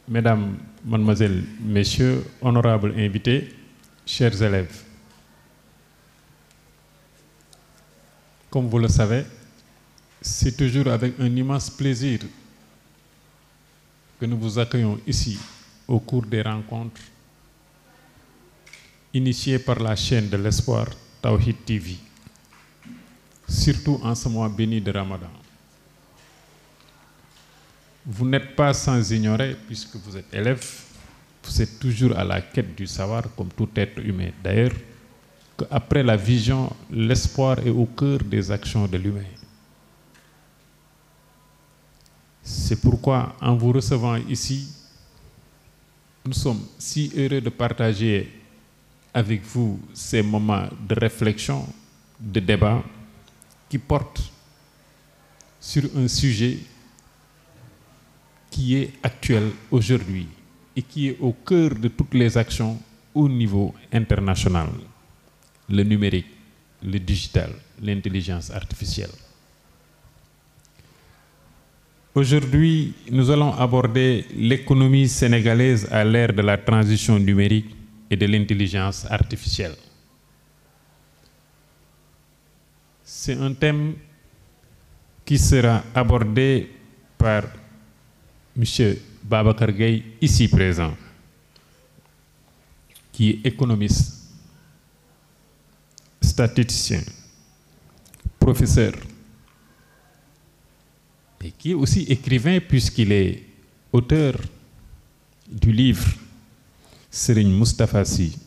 Mesdames, Mademoiselles, Messieurs, honorables invités, chers élèves. Comme vous le savez, c'est toujours avec un immense plaisir que nous vous accueillons ici au cours des rencontres initiées par la chaîne de l'espoir Tawhid TV, surtout en ce mois béni de Ramadan. Vous n'êtes pas sans ignorer, puisque vous êtes élève, vous êtes toujours à la quête du savoir comme tout être humain. D'ailleurs, qu'après la vision, l'espoir est au cœur des actions de l'humain. C'est pourquoi, en vous recevant ici, nous sommes si heureux de partager avec vous ces moments de réflexion, de débat, qui portent sur un sujet qui est actuel aujourd'hui et qui est au cœur de toutes les actions au niveau international. Le numérique, le digital, l'intelligence artificielle. Aujourd'hui, nous allons aborder l'économie sénégalaise à l'ère de la transition numérique et de l'intelligence artificielle. C'est un thème qui sera abordé par M. Babacar Gaye, ici présent, qui est économiste, statisticien, professeur, et qui est aussi écrivain puisqu'il est auteur du livre Serigne Moustapha Sy,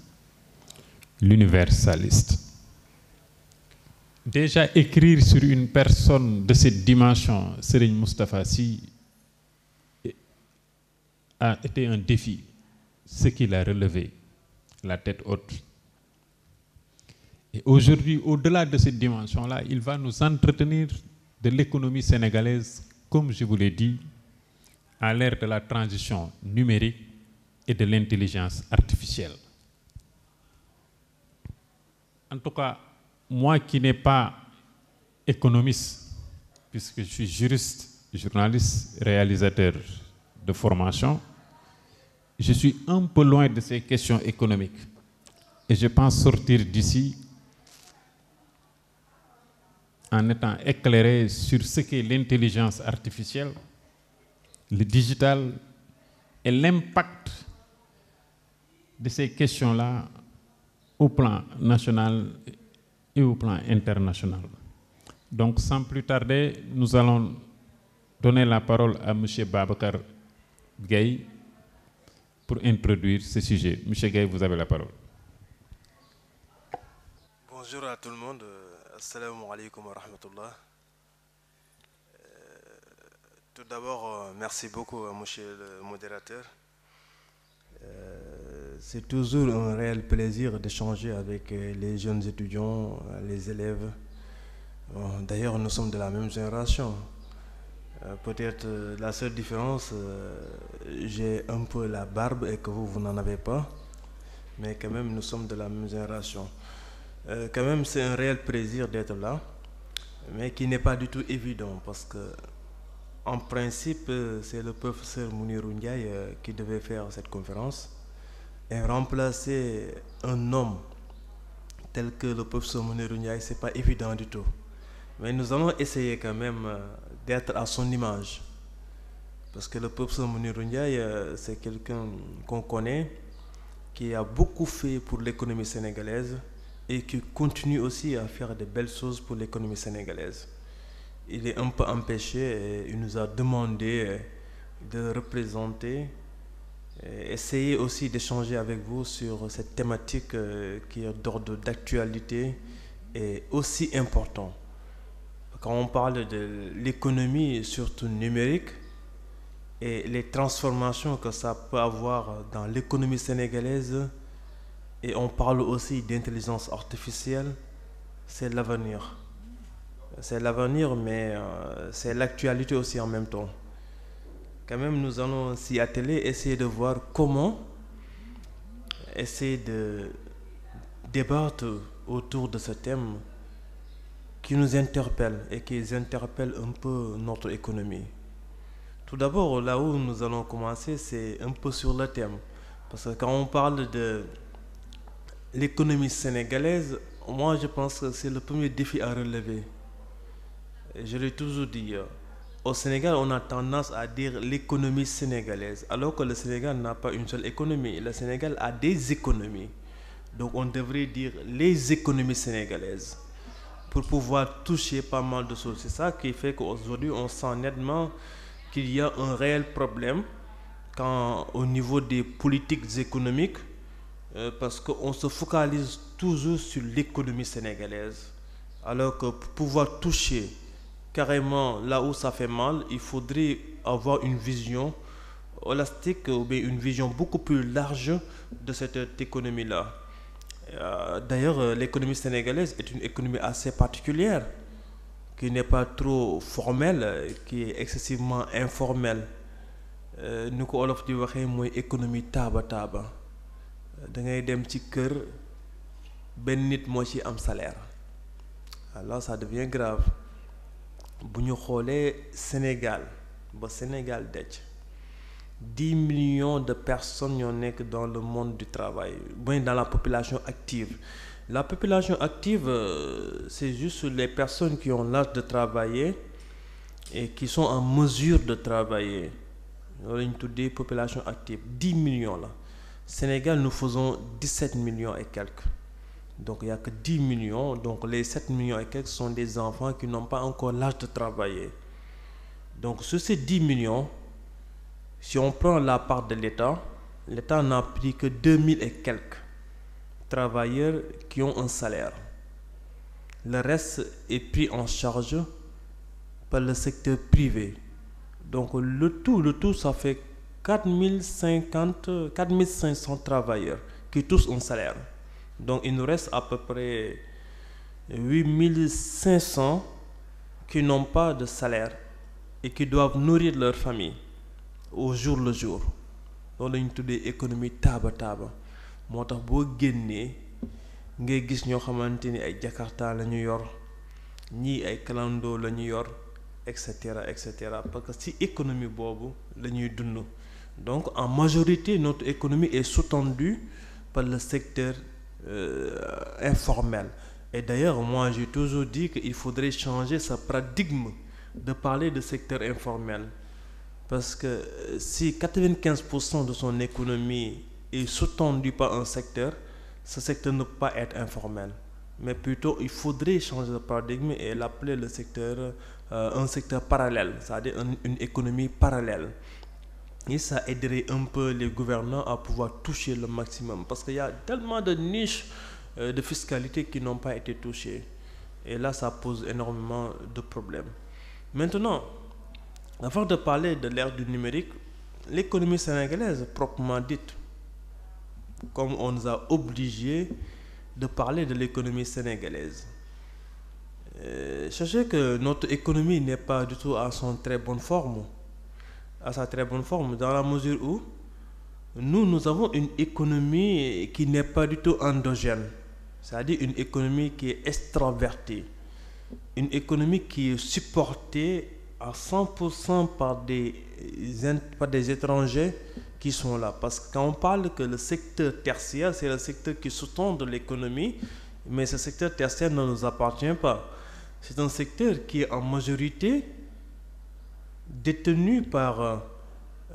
l'universaliste. Déjà écrire sur une personne de cette dimension, Serigne Moustapha Sy, a été un défi, ce qu'il a relevé, la tête haute. Et aujourd'hui, au-delà de cette dimension-là, il va nous entretenir de l'économie sénégalaise, comme je vous l'ai dit, à l'ère de la transition numérique et de l'intelligence artificielle. En tout cas, moi qui n'ai pas économiste, puisque je suis juriste, journaliste, réalisateur de formation, je suis un peu loin de ces questions économiques. Et je pense sortir d'ici en étant éclairé sur ce qu'est l'intelligence artificielle, le digital et l'impact de ces questions-là au plan national et au plan international. Donc, sans plus tarder, nous allons donner la parole à M. Babacar Gaye pour introduire ce sujet. M. Gaye, vous avez la parole. Bonjour à tout le monde. Assalamu alaikum wa rahmatullah. Tout d'abord, merci beaucoup à monsieur le modérateur. C'est toujours un réel plaisir d'échanger avec les jeunes étudiants, les élèves. D'ailleurs, nous sommes de la même génération. Peut-être la seule différence, j'ai un peu la barbe et que vous n'en avez pas. Mais quand même, nous sommes de la même génération. Quand même, c'est un réel plaisir d'être là, mais qui n'est pas du tout évident parce que, en principe, c'est le professeur Mounirou Ndiaye qui devait faire cette conférence et remplacer un homme tel que le professeur Mounirou Ndiaye, c'est pas évident du tout. Mais nous allons essayer quand même d'être à son image, parce que le professeur Mounirou Ndiaye, c'est quelqu'un qu'on connaît, qui a beaucoup fait pour l'économie sénégalaise et qui continue aussi à faire de belles choses pour l'économie sénégalaise. Il est un peu empêché et il nous a demandé de représenter, essayer aussi d'échanger avec vous sur cette thématique qui est d'ordre d'actualité et aussi important. Quand on parle de l'économie, surtout numérique, et les transformations que ça peut avoir dans l'économie sénégalaise, et on parle aussi d'intelligence artificielle, c'est l'avenir. C'est l'avenir, mais c'est l'actualité aussi en même temps. Quand même, nous allons s'y atteler, essayer de voir comment essayer de débattre autour de ce thème qui nous interpelle et qui interpelle un peu notre économie. Tout d'abord, là où nous allons commencer, c'est un peu sur le thème. Parce que quand on parle de l'économie sénégalaise, moi je pense que c'est le premier défi à relever. Et je l'ai toujours dit, au Sénégal, on a tendance à dire l'économie sénégalaise, alors que le Sénégal n'a pas une seule économie. Le Sénégal a des économies. Donc on devrait dire les économies sénégalaises pour pouvoir toucher pas mal de choses. C'est ça qui fait qu'aujourd'hui, on sent nettement qu'il y a un réel problème au niveau des politiques économiques, parce qu'on se focalise toujours sur l'économie sénégalaise, alors que pour pouvoir toucher carrément là où ça fait mal, il faudrait avoir une vision holistique ou bien une vision beaucoup plus large de cette économie-là. D'ailleurs, l'économie sénégalaise est une économie assez particulière, qui n'est pas trop formelle, qui est excessivement informelle. Nous ko olof di waxee mooy économie taaba taaba da ngay dem ci kër benn nit moo ci am salaire. Alors ça devient grave. Bu ñu xoolee Sénégal ba Sénégal daj 10 millions de personnes ñoo nekk dans le monde du travail, bien dans la population active. La population active, c'est juste les personnes qui ont l'âge de travailler et qui sont en mesure de travailler. Loolu la ñu tuddee population active. 10 millions là. Sénégal, nous faisons 17 millions et quelques. Donc il n'y a que 10 millions. Donc les 7 millions et quelques sont des enfants qui n'ont pas encore l'âge de travailler. Donc sur ces 10 millions, si on prend la part de l'État, l'État n'a pris que 2000 et quelques travailleurs qui ont un salaire. Le reste est pris en charge par le secteur privé. Donc le tout, ça fait 4500 travailleurs qui touchent un salaire. Donc il nous reste à peu près 8500 qui n'ont pas de salaire et qui doivent nourrir leur famille au jour le jour. Loolu la ñu tuddee économie taaba taaba. Moo tax boo génnee ngay gis ñoo xamante ni ay Jakarta la ñu yor, ñii ay Kalando la ñu yor, etc. Parce que ci économie boobu la ñuy dund. Donc en majorité notre économie est sous-tendue par le secteur informel. Et d'ailleurs moi j'ai toujours dit qu'il faudrait changer ce paradigme de parler de secteur informel, parce que si 95% de son économie est sous-tendu par un secteur, ce secteur ne peut pas être informel. Mais plutôt, il faudrait changer de paradigme et l'appeler le secteur, un secteur parallèle, c'est-à-dire une économie parallèle. Et ça aiderait un peu les gouvernants à pouvoir toucher le maximum. Parce qu'il y a tellement de niches de fiscalité qui n'ont pas été touchées. Et là, ça pose énormément de problèmes. Maintenant, avant de parler de l'ère du numérique, l'économie sénégalaise proprement dite, comme on nous a obligés de parler de l'économie sénégalaise. Sachez que notre économie n'est pas du tout à sa très bonne forme, dans la mesure où nous avons une économie qui n'est pas du tout endogène, c'est-à-dire une économie qui est extravertie, une économie qui est supportée à 100% par des étrangers qui sont là. Parce que quand on parle que le secteur tertiaire, c'est le secteur qui sous-tend de l'économie, mais ce secteur tertiaire ne nous appartient pas. C'est un secteur qui est en majorité détenu par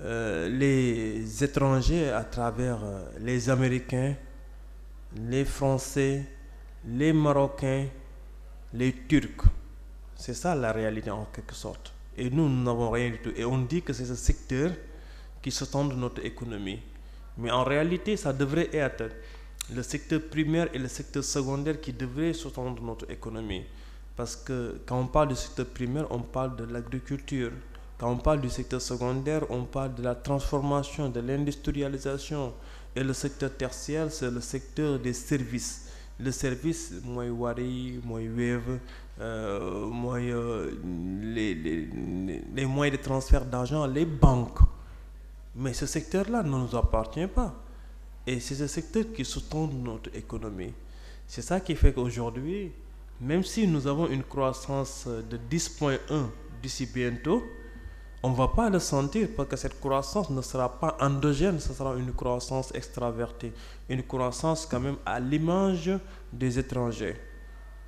les étrangers à travers les Américains, les Français, les Marocains, les Turcs. C'est ça la réalité en quelque sorte. Et nous n'avons rien du tout. Et on dit que c'est ce secteur qui sous-tend de notre économie. Mais en réalité, ça devrait être le secteur primaire et le secteur secondaire qui devraient sous-tendre notre économie. Parce que quand on parle du secteur primaire, on parle de l'agriculture. Quand on parle du secteur secondaire, on parle de la transformation, de l'industrialisation. Et le secteur tertiaire, c'est le secteur des services. Le service, mooy Wari, mooy Wave, mooy les moyens de transfert d'argent, les banques. Mais ce secteur-là ne nous appartient pas. Et c'est ce secteur qui sous-tend notre économie. C'est ça qui fait qu'aujourd'hui, même si nous avons une croissance de 10,1 d'ici bientôt, on ne va pas le sentir parce que cette croissance ne sera pas endogène, ce sera une croissance extravertie, une croissance quand même à l'image des étrangers.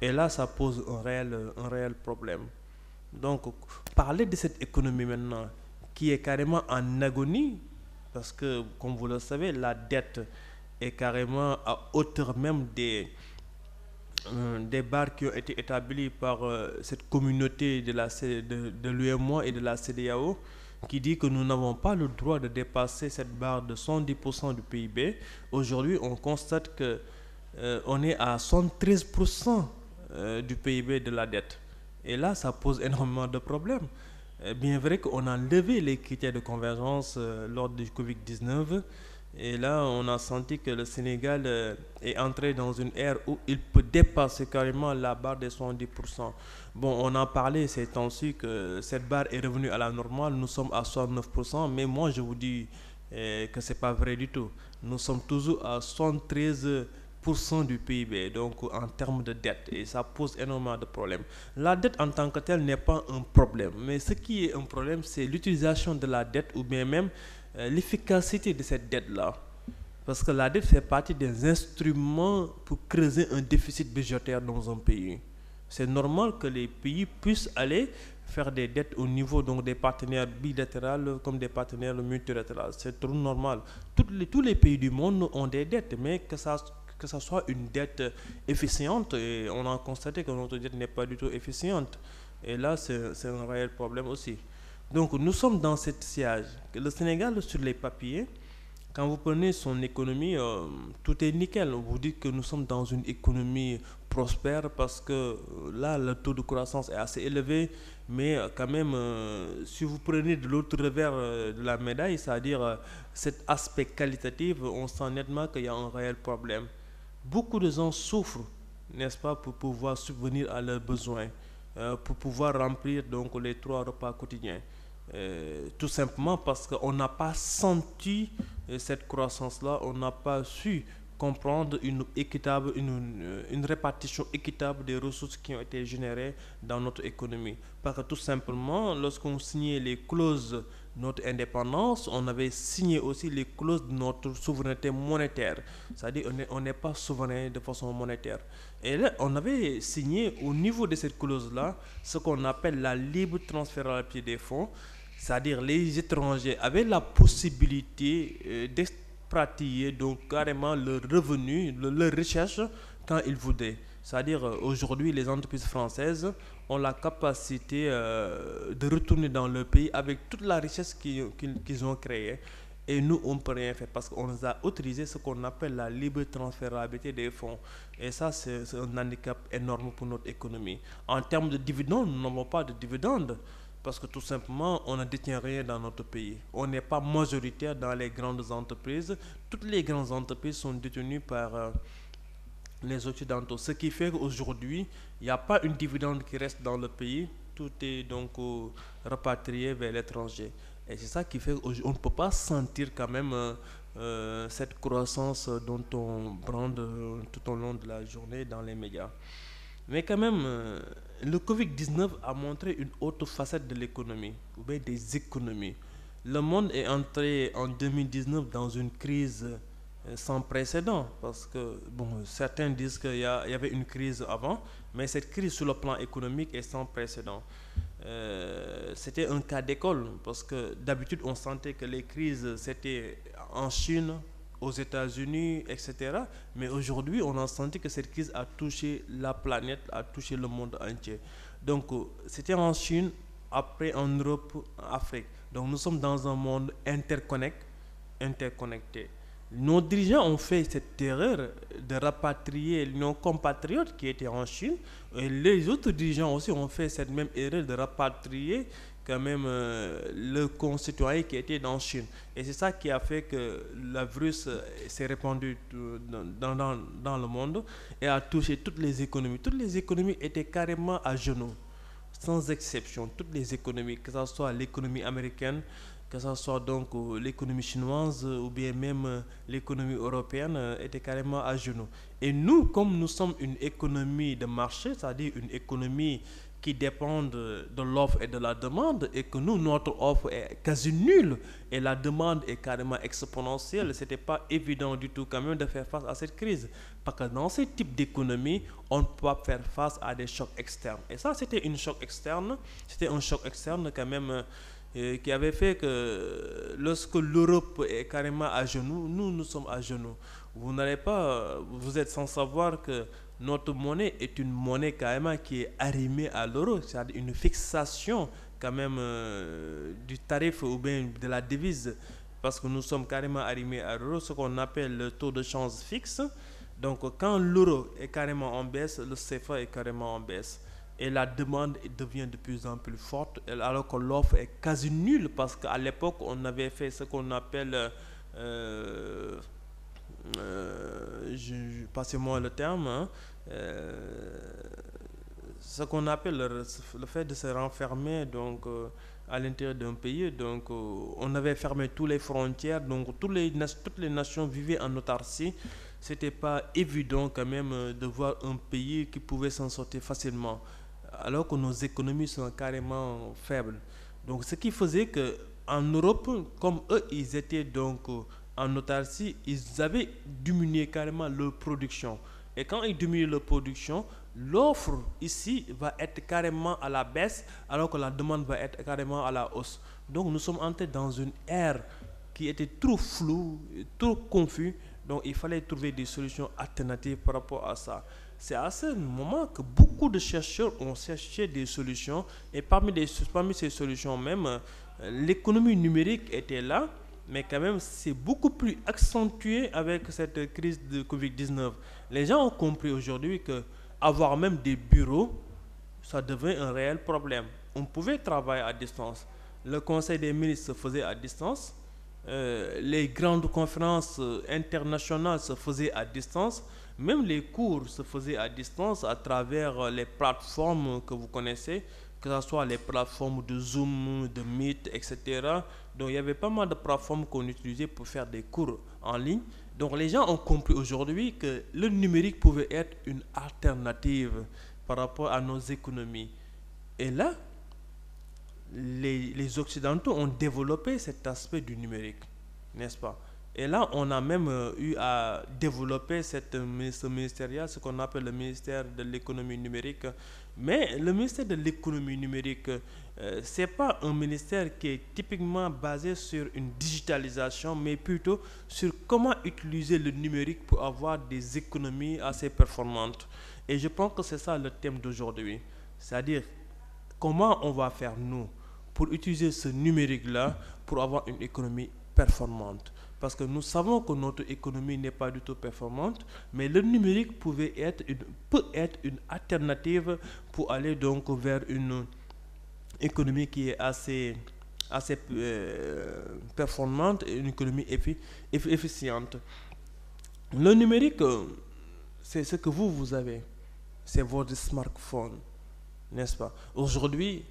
Et là, ça pose un réel problème. Donc, parler de cette économie maintenant, qui est carrément en agonie, parce que, comme vous le savez, la dette est carrément à hauteur même des barres qui ont été établies par cette communauté de l'UEMOA et de la CEDEAO, qui dit que nous n'avons pas le droit de dépasser cette barre de 110% du PIB. Aujourd'hui, on constate qu'on est à 73% du PIB de la dette. Et là, ça pose énormément de problèmes. Bien vrai qu'on a levé les critères de convergence lors du Covid-19. Et là, on a senti que le Sénégal est entré dans une ère où il peut dépasser carrément la barre des 70%. Bon, on a parlé ces temps-ci que cette barre est revenue à la normale. Nous sommes à 69%. Mais moi, je vous dis que ce n'est pas vrai du tout. Nous sommes toujours à 73% du PIB, donc en termes de dette, et ça pose énormément de problèmes. La dette en tant que telle n'est pas un problème, mais ce qui est un problème, c'est l'utilisation de la dette ou bien même l'efficacité de cette dette-là. Parce que la dette fait partie des instruments pour creuser un déficit budgétaire dans un pays. C'est normal que les pays puissent aller faire des dettes au niveau donc des partenaires bilatéraux comme des partenaires multilatéraux. C'est tout normal. Tous les pays du monde ont des dettes, mais que ça soit une dette efficiente, et on a constaté que notre dette n'est pas du tout efficiente. Et là, c'est un réel problème aussi. Donc, nous sommes dans cette sillage. Le Sénégal, sur les papiers, quand vous prenez son économie, tout est nickel. Vous dites que nous sommes dans une économie prospère parce que là, le taux de croissance est assez élevé. Mais quand même, si vous prenez de l'autre revers de la médaille, c'est-à-dire cet aspect qualitatif, on sent nettement qu'il y a un réel problème. Beaucoup de gens souffrent, n'est-ce pas, pour pouvoir subvenir à leurs besoins, pour pouvoir remplir donc les 3 repas quotidiens. Tout simplement parce qu'on n'a pas senti cette croissance-là, on n'a pas su comprendre une répartition équitable des ressources qui ont été générées dans notre économie. Parce que tout simplement, lorsqu'on signait les clauses de notre indépendance, on avait signé aussi les clauses de notre souveraineté monétaire. C'est-à-dire on n'est pas souverain de façon monétaire. Et là, on avait signé au niveau de cette clause-là ce qu'on appelle la libre transférabilité des fonds. C'est-à-dire les étrangers avaient la possibilité d'expatrier donc carrément leurs revenus, leurs recherches quand ils voulaient. C'est-à-dire aujourd'hui les entreprises françaises ont la capacité de retourner dans leur pays avec toute la richesse qu'ils ont créée. Et nous, on ne peut rien faire parce qu'on nous a autorisé ce qu'on appelle la libre transférabilité des fonds. Et ça, c'est un handicap énorme pour notre économie. En termes de dividendes, nous n'avons pas de dividendes. Parce que tout simplement, on ne détient rien dans notre pays. On n'est pas majoritaire dans les grandes entreprises. Toutes les grandes entreprises sont détenues par les Occidentaux. Ce qui fait qu'aujourd'hui, il n'y a pas une dividende qui reste dans le pays. Tout est donc repatrié vers l'étranger. Et c'est ça qui fait qu'on ne peut pas sentir quand même cette croissance dont on brande tout au long de la journée dans les médias. Mais quand même, le Covid-19 a montré une autre facette de l'économie, ou bien des économies. Le monde est entré en 2019 dans une crise sans précédent, parce que certains disent qu'il y avait une crise avant, mais cette crise sur le plan économique est sans précédent. C'était un cas d'école, parce que d'habitude on sentait que les crises c'était en Chine, aux États-Unis, etc. Mais aujourd'hui, on a senti que cette crise a touché la planète, a touché le monde entier. Donc, c'était en Chine, après en Europe, en Afrique. Donc, nous sommes dans un monde interconnecté. Nos dirigeants ont fait cette erreur de rapatrier nos compatriotes qui étaient en Chine. Et les autres dirigeants aussi ont fait cette même erreur de rapatrier quand même le concitoyen qui était en Chine. Et c'est ça qui a fait que le virus s'est répandu dans le monde et a touché toutes les économies. Toutes les économies étaient carrément à genoux, sans exception. Toutes les économies, que ce soit l'économie américaine, que ce soit donc l'économie chinoise ou bien même l'économie européenne, était carrément à genoux. Et nous, comme nous sommes une économie de marché, c'est-à-dire une économie qui dépendent de l'offre et de la demande, et que nous, notre offre est quasi nulle et la demande est carrément exponentielle. Ce n'était pas évident du tout quand même de faire face à cette crise. Parce que dans ce type d'économie, on ne peut pas faire face à des chocs externes. Et ça, c'était un choc externe quand même qui avait fait que lorsque l'Europe est carrément à genoux, nous sommes à genoux. Vous êtes sans savoir que notre monnaie est une monnaie carrément qui est arrimée à l'euro, c'est-à-dire une fixation quand même du tarif ou bien de la devise, parce que nous sommes carrément arrimés à l'euro, ce qu'on appelle le taux de change fixe. Donc quand l'euro est carrément en baisse, le CFA est carrément en baisse. Et la demande devient de plus en plus forte, alors que l'offre est quasi nulle, parce qu'à l'époque, on avait fait ce qu'on appelle... passez-moi le terme, hein, ce qu'on appelle le fait de se renfermer donc, à l'intérieur d'un pays. Donc, on avait fermé toutes les frontières, donc toutes les nations vivaient en autarcie. C'était pas évident quand même de voir un pays qui pouvait s'en sortir facilement, alors que nos économies sont carrément faibles. Donc, ce qui faisait que en Europe, comme eux, ils étaient donc en autarcie, ils avaient diminué carrément leur production. Et quand ils diminuent leur production, l'offre ici va être carrément à la baisse, alors que la demande va être carrément à la hausse. Donc nous sommes entrés dans une ère qui était trop floue, trop confuse. Donc il fallait trouver des solutions alternatives par rapport à ça. C'est à ce moment que beaucoup de chercheurs ont cherché des solutions. Et parmi ces solutions même, l'économie numérique était là. Mais quand même, c'est beaucoup plus accentué avec cette crise de Covid-19. Les gens ont compris aujourd'hui que avoir même des bureaux, ça devient un réel problème. On pouvait travailler à distance. Le conseil des ministres se faisait à distance. Les grandes conférences internationales se faisaient à distance. Même les cours se faisaient à distance à travers les plateformes que vous connaissez, que ce soit les plateformes de Zoom, de Meet, etc. Donc il y avait pas mal de plateformes qu'on utilisait pour faire des cours en ligne. Donc les gens ont compris aujourd'hui que le numérique pouvait être une alternative par rapport à nos économies. Et là, les Occidentaux ont développé cet aspect du numérique, n'est-ce pas? Et là, on a même eu à développer ce ministère, ce qu'on appelle le ministère de l'économie numérique. Mais le ministère de l'économie numérique, ce n'est pas un ministère qui est typiquement basé sur une digitalisation, mais plutôt sur comment utiliser le numérique pour avoir des économies assez performantes. Et je pense que c'est ça le thème d'aujourd'hui. C'est-à-dire, comment on va faire, nous, pour utiliser ce numérique-là pour avoir une économie performante. Parce que nous savons que notre économie n'est pas du tout performante, mais le numérique peut être une alternative pour aller donc vers une économie qui est assez performante et une économie efficiente. Le numérique, c'est ce que vous avez. C'est votre smartphone, n'est-ce pas? Aujourd'hui,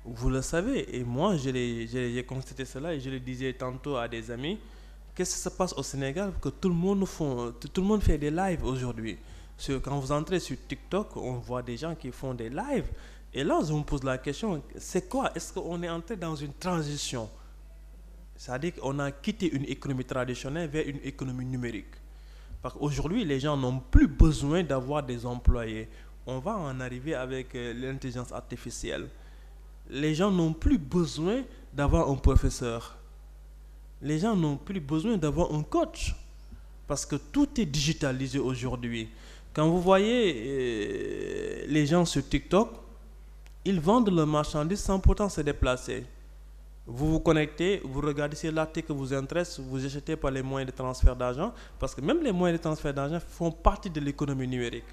vous le savez, et moi j'ai constaté cela et je le disais tantôt à des amis. Qu'est-ce qui se passe au Sénégal? Que tout le monde fait des lives aujourd'hui. Quand vous entrez sur TikTok, on voit des gens qui font des lives. Et là, je me pose la question, c'est quoi? Est-ce qu'on est entré dans une transition? C'est-à-dire qu'on a quitté une économie traditionnelle vers une économie numérique. Parce qu'aujourd'hui, les gens n'ont plus besoin d'avoir des employés. On va en arriver avec l'intelligence artificielle. Les gens n'ont plus besoin d'avoir un professeur. Les gens n'ont plus besoin d'avoir un coach parce que tout est digitalisé aujourd'hui. Quand vous voyez les gens sur TikTok, ils vendent leurs marchandises sans pourtant se déplacer. Vous vous connectez, vous regardez si l'article vous intéresse, vous achetez par les moyens de transfert d'argent, parce que même les moyens de transfert d'argent font partie de l'économie numérique.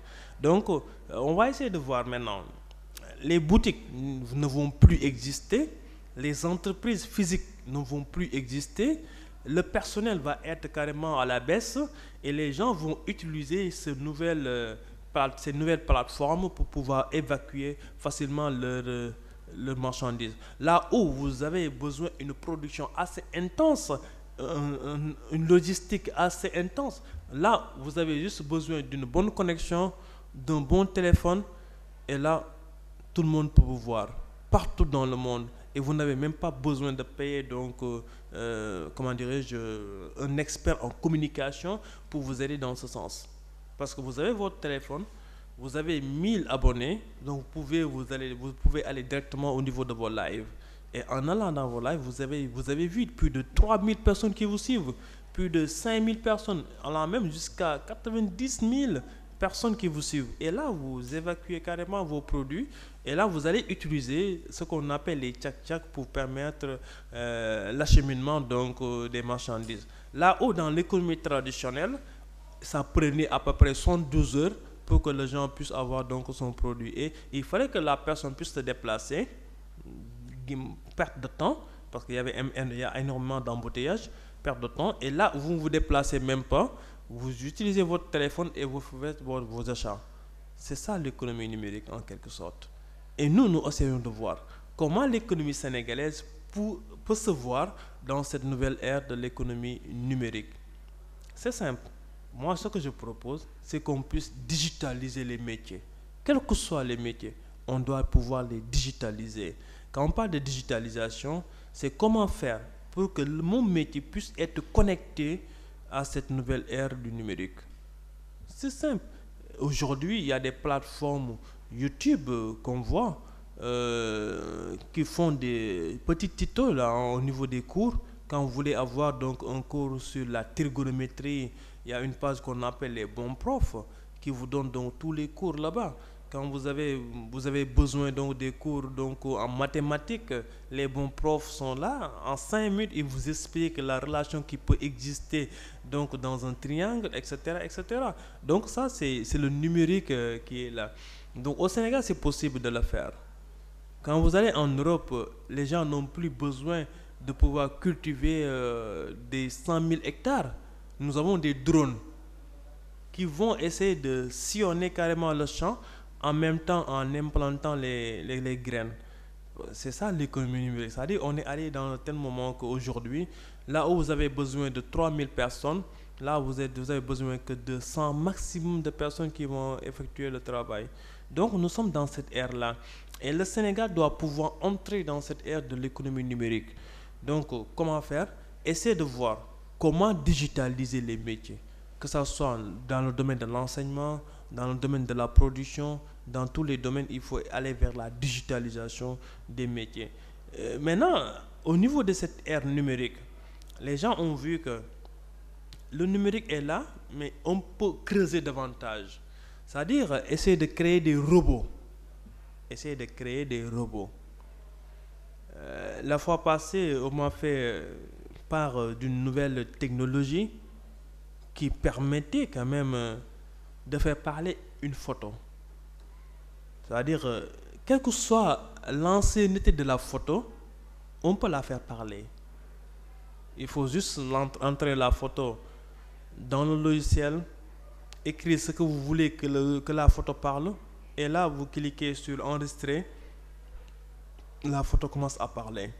Donc, on va essayer de voir maintenant. Les boutiques ne vont plus exister, les entreprises physiques ne vont plus exister, le personnel va être carrément à la baisse et les gens vont utiliser ces nouvelles plateformes pour pouvoir évacuer facilement leurs marchandises. Là où vous avez besoin d'une production assez intense, une logistique assez intense, là vous avez juste besoin d'une bonne connexion, d'un bon téléphone et là tout le monde peut vous voir, partout dans le monde. Et vous n'avez même pas besoin de payer, donc, comment dirais-je, un expert en communication pour vous aider dans ce sens. Parce que vous avez votre téléphone, vous avez 1000 abonnés, donc vous pouvez aller directement au niveau de vos lives. Et en allant dans vos lives, vous avez vu plus de 3000 personnes qui vous suivent, plus de 5000 personnes, allant même jusqu'à 90 000 personnes qui vous suivent. Et là, vous évacuez carrément vos produits. Et là, vous allez utiliser ce qu'on appelle les tchak-tchak pour permettre l'acheminement donc, des marchandises. Là où dans l'économie traditionnelle, ça prenait à peu près 72 heures pour que les gens puissent avoir donc son produit. Et il fallait que la personne puisse se déplacer, perte de temps, parce qu'il y a énormément d'embouteillages, perte de temps. Et là, vous ne vous déplacez même pas, vous utilisez votre téléphone et vous faites vos achats. C'est ça l'économie numérique en quelque sorte. Et nous essayons de voir comment l'économie sénégalaise peut se voir dans cette nouvelle ère de l'économie numérique. C'est simple. Moi, ce que je propose, c'est qu'on puisse digitaliser les métiers. Quels que soient les métiers, on doit pouvoir les digitaliser. Quand on parle de digitalisation, c'est comment faire pour que mon métier puisse être connecté à cette nouvelle ère du numérique. C'est simple. Aujourd'hui, il y a des plateformes YouTube qu'on voit qui font des petits tutos là, au niveau des cours. Quand vous voulez avoir donc un cours sur la trigonométrie, il y a une page qu'on appelle les bons profs qui vous donne donc tous les cours là-bas. Quand vous avez besoin donc des cours donc en mathématiques, les bons profs sont là. En 5 minutes, ils vous expliquent la relation qui peut exister donc dans un triangle, etc., etc. Donc ça, c'est le numérique qui est là. Donc au Sénégal, c'est possible de le faire. Quand vous allez en Europe, les gens n'ont plus besoin de pouvoir cultiver des 100 000 hectares. Nous avons des drones qui vont essayer de sillonner carrément le champ en même temps en implantant les graines. C'est ça l'économie numérique. C'est-à-dire on est allé dans un tel moment qu'aujourd'hui, là où vous avez besoin de 3000 personnes, là vous avez besoin que de 100 maximum de personnes qui vont effectuer le travail. Donc nous sommes dans cette ère-là. Et le Sénégal doit pouvoir entrer dans cette ère de l'économie numérique. Donc comment faire? Essayer de voir comment digitaliser les métiers. Que ce soit dans le domaine de l'enseignement, dans le domaine de la production, dans tous les domaines, il faut aller vers la digitalisation des métiers. Maintenant, au niveau de cette ère numérique, les gens ont vu que le numérique est là, mais on peut creuser davantage. C'est-à-dire essayer de créer des robots. Essayer de créer des robots. La fois passée, on m'a fait part d'une nouvelle technologie qui permettait quand même de faire parler une photo. C'est-à-dire, quelle que soit l'ancienneté de la photo, on peut la faire parler. Il faut juste entrer la photo dans le logiciel, écrire ce que vous voulez que la photo parle, et là, vous cliquez sur enregistrer, la photo commence à parler.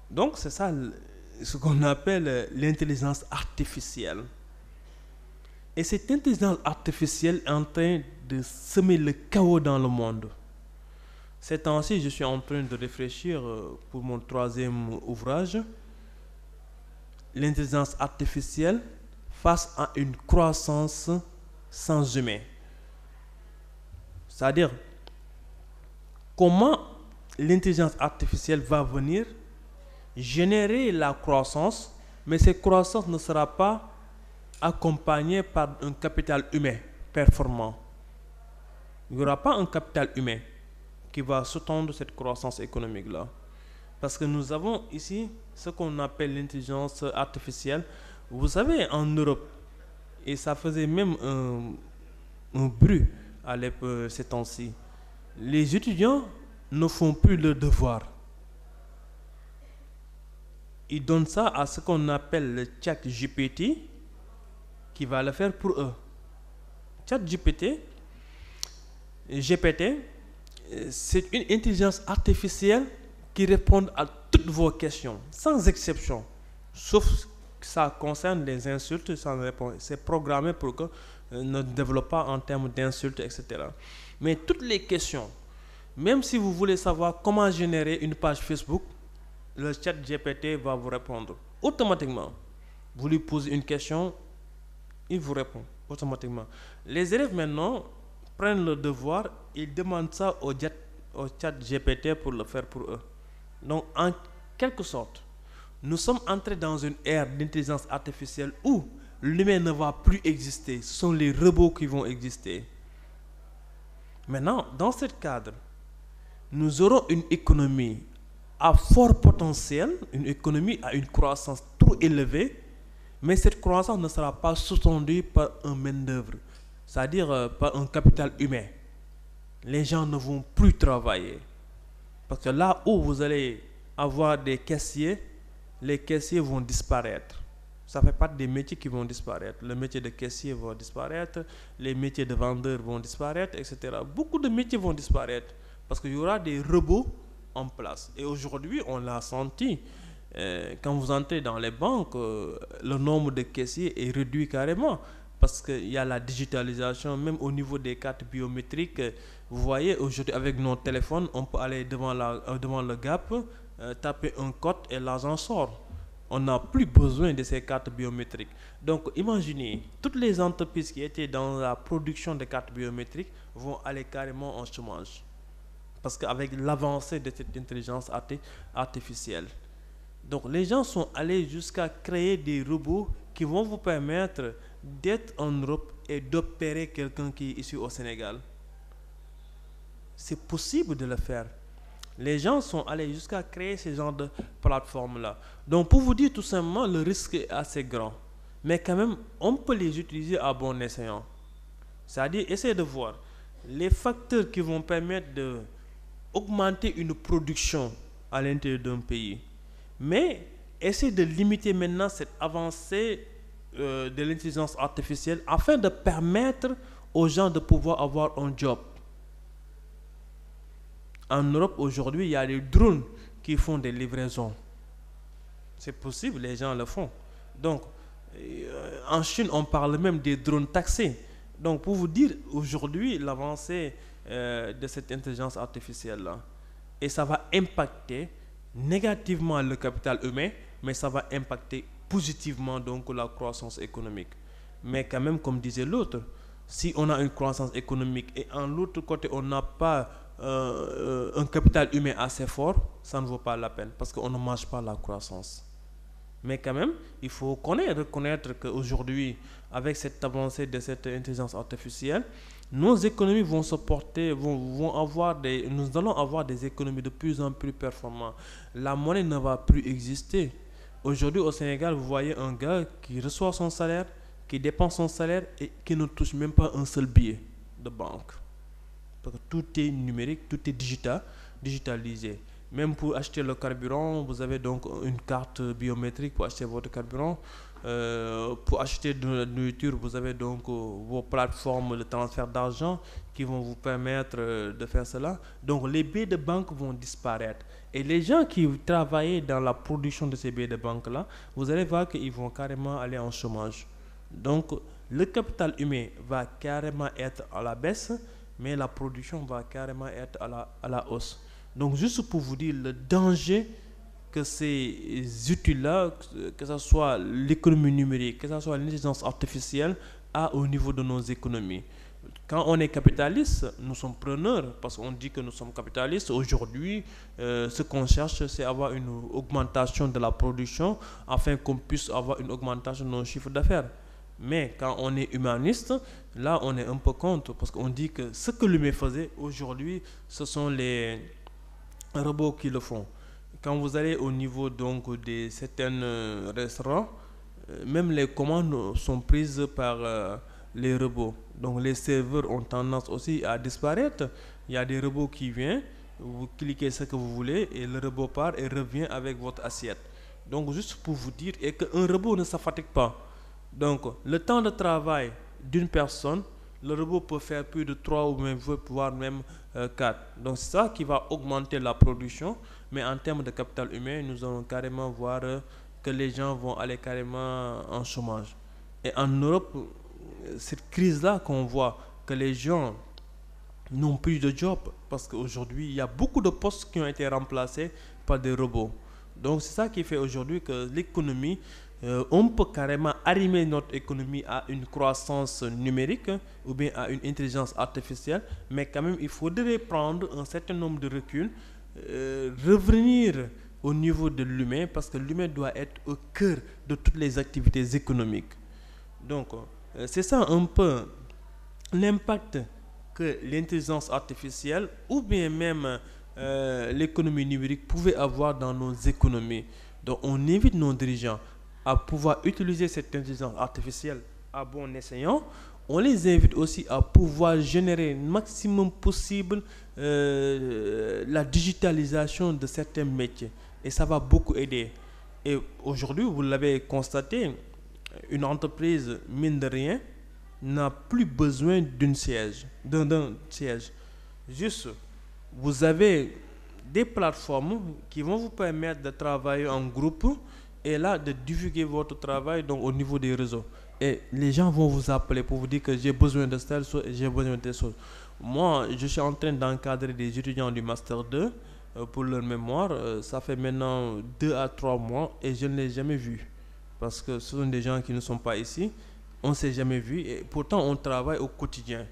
Donc, c'est ça ce qu'on appelle l'intelligence artificielle. Et cette intelligence artificielle est en train de semer le chaos dans le monde. Ces temps-ci, je suis en train de réfléchir pour mon 3e ouvrage, l'intelligence artificielle face à une croissance sans humain. C'est-à-dire, comment l'intelligence artificielle va venir générer la croissance, mais cette croissance ne sera pas accompagnée par un capital humain performant. Il n'y aura pas un capital humain qui va sous-tendre cette croissance économique-là. Parce que nous avons ici ce qu'on appelle l'intelligence artificielle. Vous savez, en Europe, et ça faisait même un bruit à l'époque, ces temps-ci, les étudiants ne font plus leur devoir. Ils donnent ça à ce qu'on appelle le chat GPT qui va le faire pour eux. Chat GPT, c'est une intelligence artificielle qui répond à toutes vos questions, sans exception. Sauf que ça concerne les insultes, sans réponse. C'est programmé pour que ne développe pas en termes d'insultes, etc. Mais toutes les questions, même si vous voulez savoir comment générer une page Facebook, le chat GPT va vous répondre automatiquement. Vous lui posez une question, il vous répond automatiquement. Les élèves maintenant prennent le devoir, ils demandent ça au chat GPT pour le faire pour eux. Donc en quelque sorte, nous sommes entrés dans une ère d'intelligence artificielle où l'humain ne va plus exister. Ce sont les robots qui vont exister. Maintenant, dans ce cadre, nous aurons une économie à fort potentiel, une économie à une croissance trop élevée, mais cette croissance ne sera pas soutenue par un main-d'œuvre, c'est-à-dire par un capital humain. Les gens ne vont plus travailler. Parce que là où vous allez avoir des caissiers, les caissiers vont disparaître. Ça fait partie des métiers qui vont disparaître. Le métier de caissier va disparaître, les métiers de vendeur vont disparaître, etc. Beaucoup de métiers vont disparaître parce qu'il y aura des robots en place. Et aujourd'hui, on l'a senti. Quand vous entrez dans les banques, le nombre de caissiers est réduit carrément parce qu'il y a la digitalisation, même au niveau des cartes biométriques. Vous voyez, aujourd'hui, avec nos téléphones, on peut aller devant le GAP, taper un code et l'argent sort. On n'a plus besoin de ces cartes biométriques. Donc, imaginez, toutes les entreprises qui étaient dans la production de cartes biométriques vont aller carrément en chômage. Parce qu'avec l'avancée de cette intelligence artificielle. Donc, les gens sont allés jusqu'à créer des robots qui vont vous permettre d'être en Europe et d'opérer quelqu'un qui est ici au Sénégal. C'est possible de le faire. Les gens sont allés jusqu'à créer ce genre de plateforme-là. Donc, pour vous dire tout simplement, le risque est assez grand. Mais quand même, on peut les utiliser à bon escient. C'est-à-dire, essayer de voir les facteurs qui vont permettre d'augmenter une production à l'intérieur d'un pays. Mais, essayer de limiter maintenant cette avancée de l'intelligence artificielle afin de permettre aux gens de pouvoir avoir un job. En Europe, aujourd'hui, il y a des drones qui font des livraisons. C'est possible, les gens le font. Donc, en Chine, on parle même des drones taxés. Donc, pour vous dire, aujourd'hui, l'avancée de cette intelligence artificielle-là, et ça va impacter négativement le capital humain, mais ça va impacter positivement donc la croissance économique. Mais quand même, comme disait l'autre, si on a une croissance économique et en l'autre côté, on n'a pas un capital humain assez fort, ça ne vaut pas la peine parce qu'on ne mange pas la croissance. Mais quand même, il faut reconnaître qu'aujourd'hui, avec cette avancée de cette intelligence artificielle, nos économies vont se porter, nous allons avoir des économies de plus en plus performantes. La monnaie ne va plus exister. Aujourd'hui, au Sénégal, vous voyez un gars qui reçoit son salaire, qui dépense son salaire et qui ne touche même pas un seul billet de banque. Parce que tout est numérique, tout est digitalisé. Même pour acheter le carburant, vous avez donc une carte biométrique pour acheter votre carburant. Pour acheter de la nourriture, vous avez donc vos plateformes de transfert d'argent qui vont vous permettre de faire cela. Donc les billets de banque vont disparaître. Et les gens qui travaillent dans la production de ces billets de banque-là, vous allez voir qu'ils vont carrément aller en chômage. Donc le capital humain va carrément être à la baisse, mais la production va carrément être à la hausse. Donc juste pour vous dire le danger que ces outils-là, que ce soit l'économie numérique, que ce soit l'intelligence artificielle, a au niveau de nos économies. Quand on est capitaliste, nous sommes preneurs, parce qu'on dit que nous sommes capitalistes. Aujourd'hui, ce qu'on cherche, c'est avoir une augmentation de la production afin qu'on puisse avoir une augmentation de nos chiffres d'affaires. Mais quand on est humaniste, là on est un peu contre, parce qu'on dit que ce que l'humain faisait aujourd'hui, ce sont les robots qui le font. Quand vous allez au niveau donc de certains restaurants, même les commandes sont prises par les robots. Donc les serveurs ont tendance aussi à disparaître. Il y a des robots qui viennent, vous cliquez ce que vous voulez et le robot part et revient avec votre assiette. Donc juste pour vous dire qu'un robot ne se fatigue pas. Donc le temps de travail d'une personne, le robot peut faire plus de 3 ou même, voire même 4. Donc c'est ça qui va augmenter la production. Mais en termes de capital humain, nous allons carrément voir que les gens vont aller carrément en chômage. Et en Europe, cette crise-là qu'on voit, que les gens n'ont plus de job parce qu'aujourd'hui, il y a beaucoup de postes qui ont été remplacés par des robots. Donc, c'est ça qui fait aujourd'hui que l'économie, on peut carrément arrimer notre économie à une croissance numérique ou bien à une intelligence artificielle, mais quand même, il faudrait prendre un certain nombre de reculs, revenir au niveau de l'humain parce que l'humain doit être au cœur de toutes les activités économiques. Donc, c'est ça un peu l'impact que l'intelligence artificielle ou bien même l'économie numérique pouvait avoir dans nos économies. Donc on invite nos dirigeants à pouvoir utiliser cette intelligence artificielle à bon escient. On les invite aussi à pouvoir générer le maximum possible la digitalisation de certains métiers. Et ça va beaucoup aider. Et aujourd'hui, vous l'avez constaté, une entreprise, mine de rien, n'a plus besoin d'un siège. Juste, vous avez des plateformes qui vont vous permettre de travailler en groupe et là, de divulguer votre travail donc, au niveau des réseaux. Et les gens vont vous appeler pour vous dire que j'ai besoin de telle chose et j'ai besoin de telle chose. Moi, je suis en train d'encadrer des étudiants du Master 2 pour leur mémoire. Ça fait maintenant 2 à 3 mois et je ne l'ai jamais vu. Parce que ce sont des gens qui ne sont pas ici. On ne s'est jamais vu et pourtant on travaille au quotidien.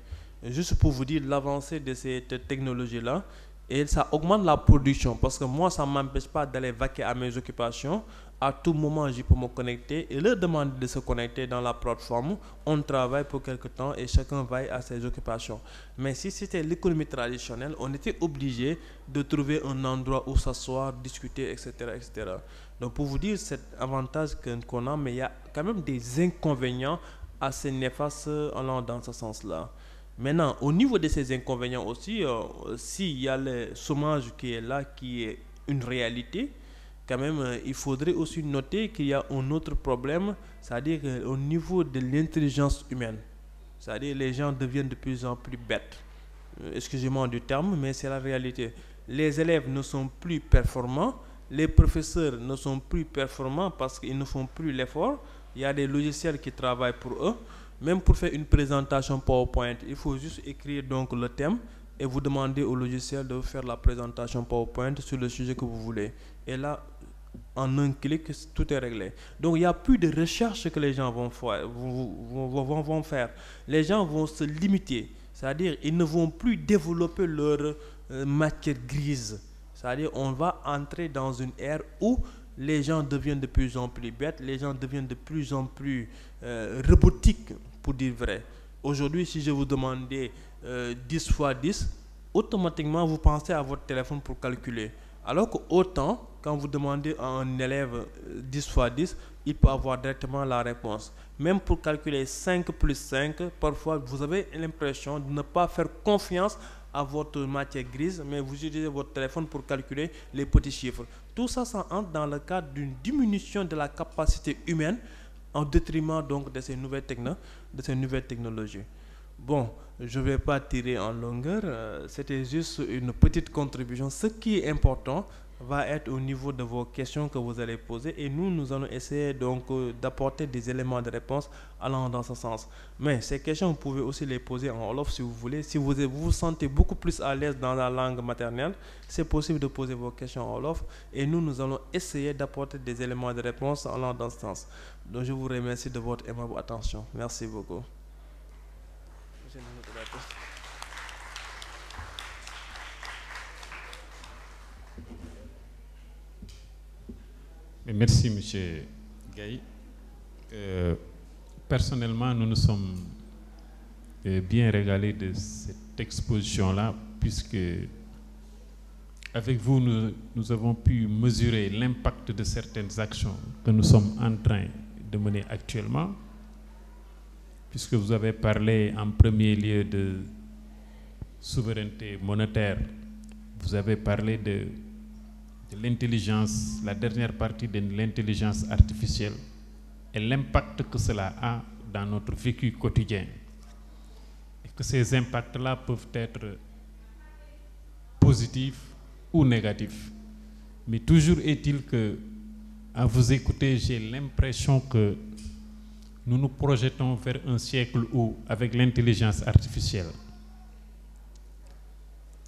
Juste pour vous dire l'avancée de cette technologie-là, et ça augmente la production parce que moi, ça ne m'empêche pas d'aller vaquer à mes occupations. À tout moment, je peux me connecter et leur demander de se connecter dans la plateforme. On travaille pour quelque temps et chacun vaille à ses occupations. Mais si c'était l'économie traditionnelle, on était obligé de trouver un endroit où s'asseoir, discuter, etc., etc. Donc pour vous dire cet avantage qu'on a, mais il y a quand même des inconvénients assez néfastes allant dans ce sens-là. Maintenant, au niveau de ces inconvénients aussi, s'il y a le chômage qui est là, qui est une réalité, quand même, il faudrait aussi noter qu'il y a un autre problème, c'est-à-dire au niveau de l'intelligence humaine. C'est-à-dire les gens deviennent de plus en plus bêtes. Excusez-moi du terme, mais c'est la réalité. Les élèves ne sont plus performants, les professeurs ne sont plus performants parce qu'ils ne font plus l'effort. Il y a des logiciels qui travaillent pour eux. Même pour faire une présentation PowerPoint, il faut juste écrire donc le thème et vous demander au logiciel de faire la présentation PowerPoint sur le sujet que vous voulez. Et là, en un clic, tout est réglé. Donc, il n'y a plus de recherche que les gens vont faire. Les gens vont se limiter. C'est-à-dire, ils ne vont plus développer leur matière grise. C'est-à-dire, on va entrer dans une ère où les gens deviennent de plus en plus bêtes, les gens deviennent de plus en plus robotiques, pour dire vrai. Aujourd'hui, si je vous demandais 10 fois 10, automatiquement, vous pensez à votre téléphone pour calculer. Alors qu'autant, quand vous demandez à un élève 10 fois 10, il peut avoir directement la réponse. Même pour calculer 5 plus 5, parfois, vous avez l'impression de ne pas faire confiance à votre matière grise, mais vous utilisez votre téléphone pour calculer les petits chiffres. Tout ça, ça entre dans le cadre d'une diminution de la capacité humaine en détriment donc de ces nouvelles technologies. Bon, je ne vais pas tirer en longueur, c'était juste une petite contribution. Ce qui est important va être au niveau de vos questions que vous allez poser et nous allons essayer donc d'apporter des éléments de réponse allant dans ce sens. Mais ces questions, vous pouvez aussi les poser en Wolof si vous voulez. Si vous vous sentez beaucoup plus à l'aise dans la langue maternelle, c'est possible de poser vos questions en Wolof et nous allons essayer d'apporter des éléments de réponse allant dans ce sens. Donc je vous remercie de votre aimable attention. Merci beaucoup. Merci, M. Gaye. Personnellement, nous nous sommes bien régalés de cette exposition-là, puisque avec vous, nous avons pu mesurer l'impact de certaines actions que nous sommes en train de mener actuellement, puisque vous avez parlé en premier lieu de souveraineté monétaire, vous avez parlé de l'intelligence, la dernière partie de l'intelligence artificielle et l'impact que cela a dans notre vécu quotidien. Et que ces impacts-là peuvent être positifs ou négatifs. Mais toujours est-il que, à vous écouter, j'ai l'impression que nous nous projetons vers un siècle où, avec l'intelligence artificielle,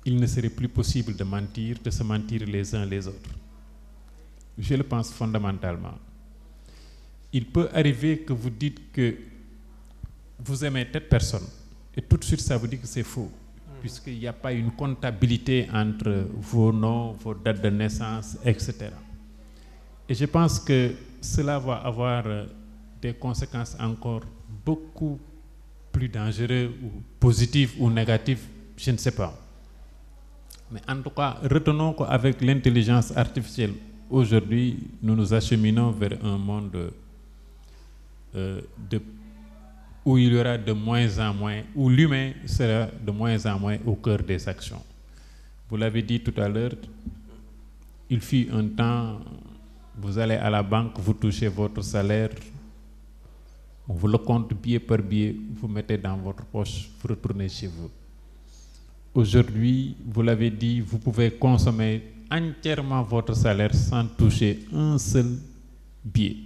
il ne serait plus possible de mentir, de se mentir les uns les autres. Je le pense fondamentalement. Il peut arriver que vous dites que vous aimez telle personne, et tout de suite ça vous dit que c'est faux, puisqu'il n'y a pas une comptabilité entre vos noms, vos dates de naissance, etc. Et je pense que cela va avoir des conséquences encore beaucoup plus dangereuses, ou positives ou négatives, je ne sais pas. Mais en tout cas, retenons qu'avec l'intelligence artificielle, aujourd'hui, nous nous acheminons vers un monde où il y aura de moins en moins, où l'humain sera de moins en moins au cœur des actions. Vous l'avez dit tout à l'heure, il fut un temps, vous allez à la banque, vous touchez votre salaire, on vous le compte billet par billet, vous mettez dans votre poche, vous retournez chez vous. Aujourd'hui, vous l'avez dit, vous pouvez consommer entièrement votre salaire sans toucher un seul billet.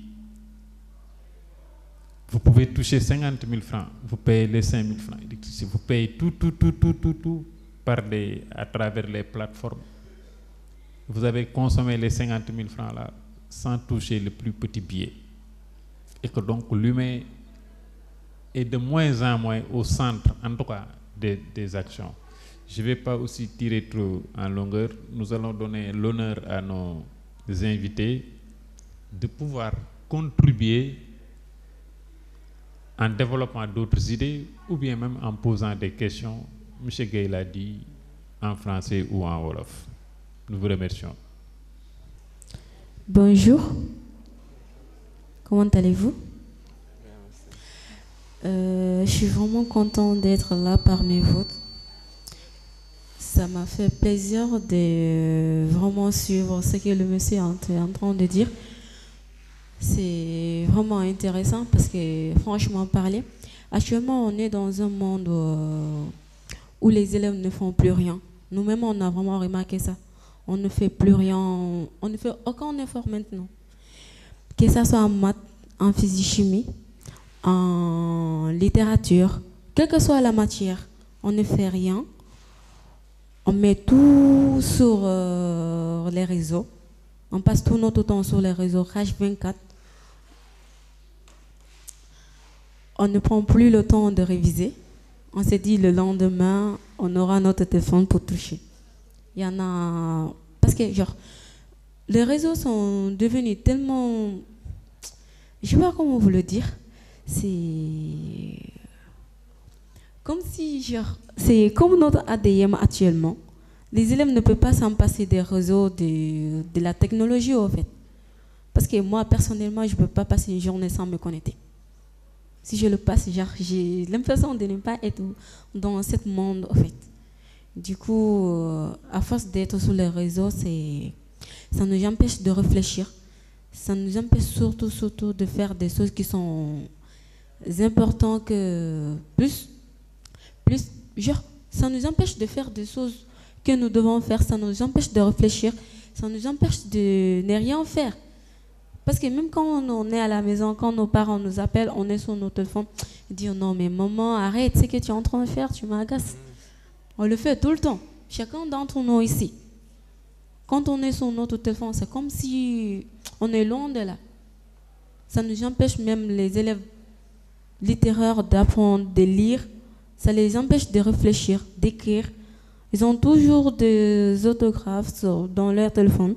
Vous pouvez toucher 50 000 francs, vous payez les 5 000 francs. Vous payez tout à travers les plateformes. Vous avez consommé les 50 000 francs là sans toucher le plus petit billet. Et que donc l'humain est de moins en moins au centre, en tout cas, des actions. Je ne vais pas aussi tirer trop en longueur. Nous allons donner l'honneur à nos invités de pouvoir contribuer en développant d'autres idées ou bien même en posant des questions. M. Gueye l'a dit en français ou en wolof. Nous vous remercions. Bonjour. Comment allez-vous? Je suis vraiment contente d'être là parmi vous. Ça m'a fait plaisir de vraiment suivre ce que le monsieur est en train de dire. C'est vraiment intéressant parce que, franchement parler, actuellement, on est dans un monde où les élèves ne font plus rien. Nous-mêmes, on a vraiment remarqué ça. On ne fait plus rien, on ne fait aucun effort maintenant. Que ce soit en maths, en physique-chimie, en littérature, quelle que soit la matière, on ne fait rien. On met tout sur les réseaux. On passe tout notre temps sur les réseaux H24. On ne prend plus le temps de réviser. On s'est dit le lendemain, on aura notre téléphone pour toucher. Il y en a... Parce que, genre, les réseaux sont devenus tellement... Je ne sais pas comment vous le dire. C'est... Comme si, genre, c'est comme notre ADM actuellement. Les élèves ne peuvent pas s'en passer des réseaux, de la technologie, en fait. Parce que moi, personnellement, je ne peux pas passer une journée sans me connecter. Si je le passe, genre, j'ai l'impression de ne pas être dans ce monde, en fait. Du coup, à force d'être sur les réseaux, ça nous empêche de réfléchir. Ça nous empêche surtout de faire des choses qui sont importantes que plus, genre, ça nous empêche de faire des choses que nous devons faire, ça nous empêche de réfléchir, ça nous empêche de ne rien faire. Parce que même quand on est à la maison, quand nos parents nous appellent, on est sur nos téléphones, ils disent non mais maman, arrête, c'est ce que tu es en train de faire, tu m'agaces. On le fait tout le temps, chacun d'entre nous ici. Quand on est sur notre téléphone, c'est comme si on est loin de là. Ça nous empêche même les élèves littéraires d'apprendre, de lire. Ça les empêche de réfléchir, d'écrire. Ils ont toujours des autographes dans leur téléphone.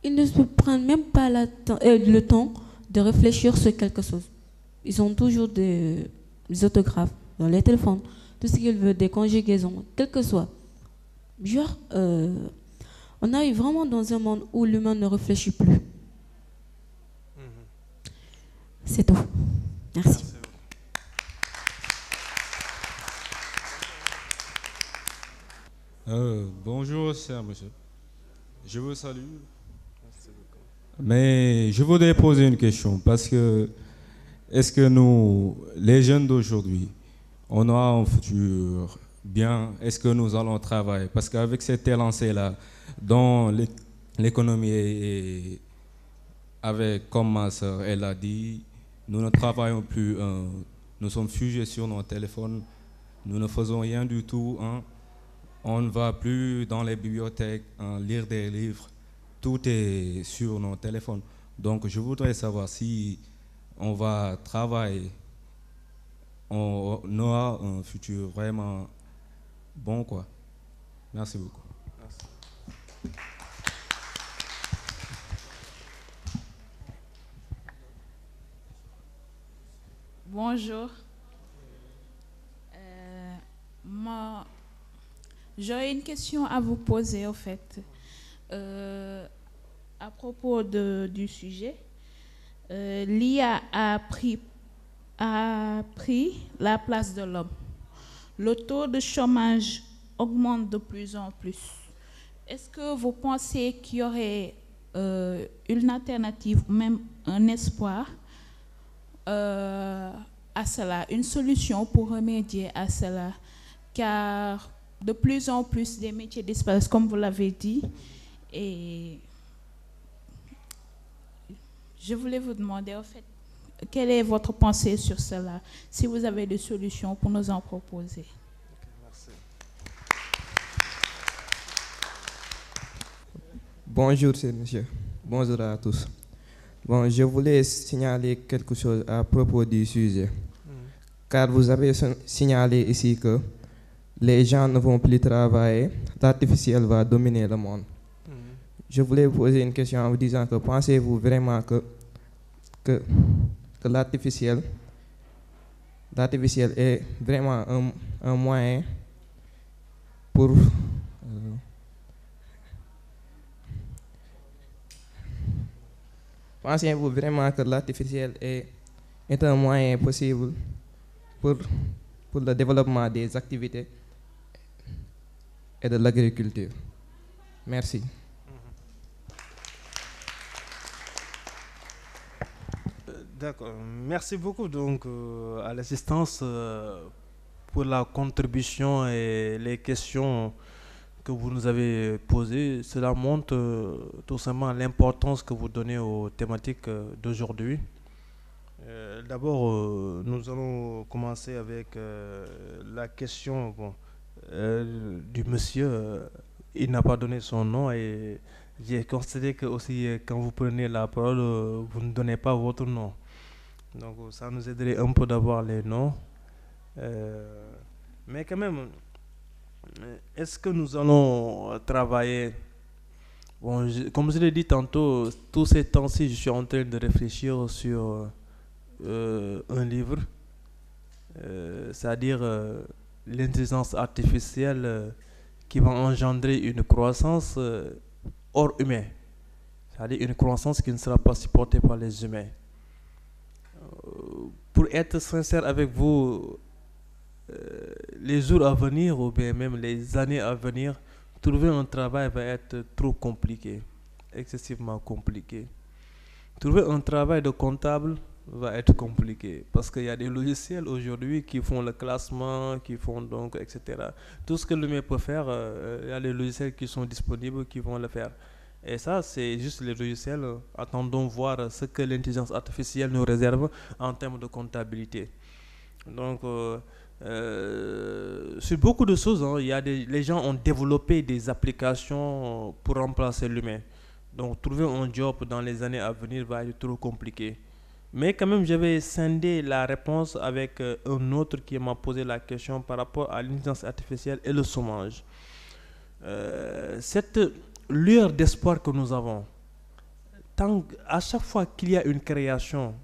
Ils ne se prennent même pas le temps de réfléchir sur quelque chose. Ils ont toujours des autographes dans leur téléphone. Tout ce qu'ils veulent, des conjugaisons, quel que soit. Genre, on arrive vraiment dans un monde où l'humain ne réfléchit plus. C'est tout. Merci. Bonjour, cher monsieur. Je vous salue. Mais je voudrais poser une question parce que est-ce que nous, les jeunes d'aujourd'hui, on aura un futur bien? Est-ce que nous allons travailler? Parce qu'avec cette élancée-là, dans l'économie et avec, comme ma soeur, elle a dit, nous ne travaillons plus, nous sommes figés sur nos téléphones, nous ne faisons rien du tout. On ne va plus dans les bibliothèques lire des livres. Tout est sur nos téléphones. Donc, je voudrais savoir si on va travailler, on aura un futur vraiment bon, quoi. Merci beaucoup. Merci. Bonjour. J'aurais une question à vous poser, au fait, à propos du sujet. L'IA a pris la place de l'homme. Le taux de chômage augmente de plus en plus. Est-ce que vous pensez qu'il y aurait une alternative ou même un espoir à cela, une solution pour remédier à cela, car de plus en plus des métiers disparaissent, comme vous l'avez dit, et je voulais vous demander, en fait, quelle est votre pensée sur cela, si vous avez des solutions pour nous en proposer. Merci. Bonjour, monsieur. Bonjour à tous. Bon, je voulais signaler quelque chose à propos du sujet. Car vous avez signalé ici que les gens ne vont plus travailler, l'artificiel va dominer le monde. Je voulais vous poser une question en vous disant que pensez-vous vraiment que l'artificiel est vraiment un moyen pour pensez-vous vraiment que l'artificiel est un moyen possible pour le développement des activités et de l'agriculture? Merci. D'accord. Merci beaucoup donc à l'assistance pour la contribution et les questions que vous nous avez posées. Cela montre tout simplement l'importance que vous donnez aux thématiques d'aujourd'hui. D'abord, nous allons commencer avec la question du monsieur. Il n'a pas donné son nom et j'ai constaté que aussi quand vous prenez la parole, vous ne donnez pas votre nom. Donc ça nous aiderait un peu d'avoir les noms. Mais quand même, est-ce que nous allons travailler? Bon, comme je l'ai dit tantôt, tous ces temps-ci, je suis en train de réfléchir sur un livre, c'est-à-dire l'intelligence artificielle qui va engendrer une croissance hors humain, c'est-à-dire une croissance qui ne sera pas supportée par les humains. Pour être sincère avec vous, les jours à venir ou bien même les années à venir, trouver un travail va être trop compliqué, excessivement compliqué. Trouver un travail de comptable va être compliqué parce qu'il y a des logiciels aujourd'hui qui font le classement, qui font donc, etc. Tout ce que l'humain peut faire, il y a des logiciels qui sont disponibles qui vont le faire. Et ça, c'est juste les logiciels. Attendons voir ce que l'intelligence artificielle nous réserve en termes de comptabilité. Donc, sur beaucoup de choses, hein, les gens ont développé des applications pour remplacer l'humain. Donc, trouver un job dans les années à venir va être trop compliqué. Mais quand même, je vais scinder la réponse avec un autre qui m'a posé la question par rapport à l'intelligence artificielle et le chômage. Cette lueur d'espoir que nous avons, à chaque fois qu'il y a une création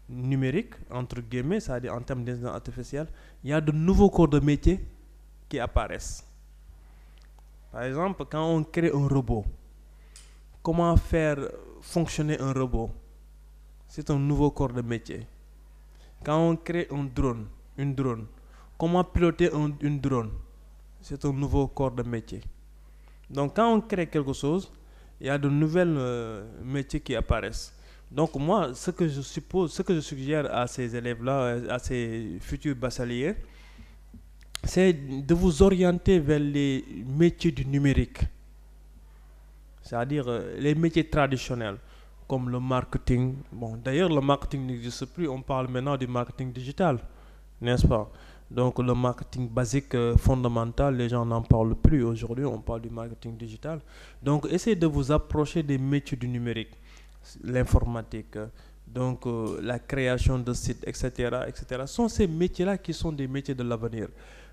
numérique, entre guillemets, c'est-à-dire en termes d'intelligence artificielle, il y a de nouveaux corps de métier qui apparaissent. Par exemple, quand on crée un robot, comment faire fonctionner un robot? C'est un nouveau corps de métier. Quand on crée une drone, comment piloter une drone? C'est un nouveau corps de métier. Donc quand on crée quelque chose, il y a de nouvelles métiers qui apparaissent. Donc moi, ce que je suggère à ces élèves-là, à ces futurs bacheliers, c'est de vous orienter vers les métiers du numérique. C'est-à-dire les métiers traditionnels, comme le marketing. Bon, d'ailleurs, le marketing n'existe plus. On parle maintenant du marketing digital, n'est-ce pas? Donc le marketing basique fondamental, les gens n'en parlent plus aujourd'hui, on parle du marketing digital. Donc essayez de vous approcher des métiers du numérique, l'informatique, donc la création de sites, etc., etc. Ce sont ces métiers-là qui sont des métiers de l'avenir.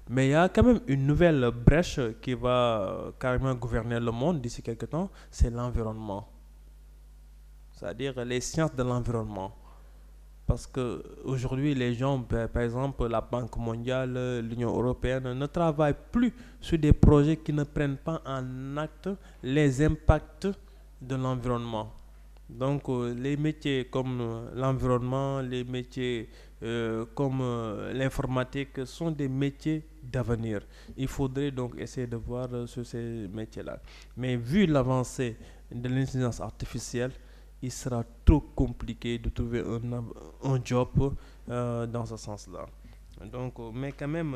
Mais il y a quand même une nouvelle brèche qui va carrément gouverner le monde d'ici quelques temps, c'est l'environnement. C'est-à-dire les sciences de l'environnement. Parce qu'aujourd'hui, les gens, par exemple, la Banque mondiale, l'Union européenne, ne travaillent plus sur des projets qui ne prennent pas en acte les impacts de l'environnement. Donc, les métiers comme l'environnement, les métiers comme l'informatique sont des métiers d'avenir. Il faudrait donc essayer de voir sur ces métiers-là. Mais vu l'avancée de l'intelligence artificielle, il sera trop compliqué de trouver un job dans ce sens-là. Donc, mais quand même,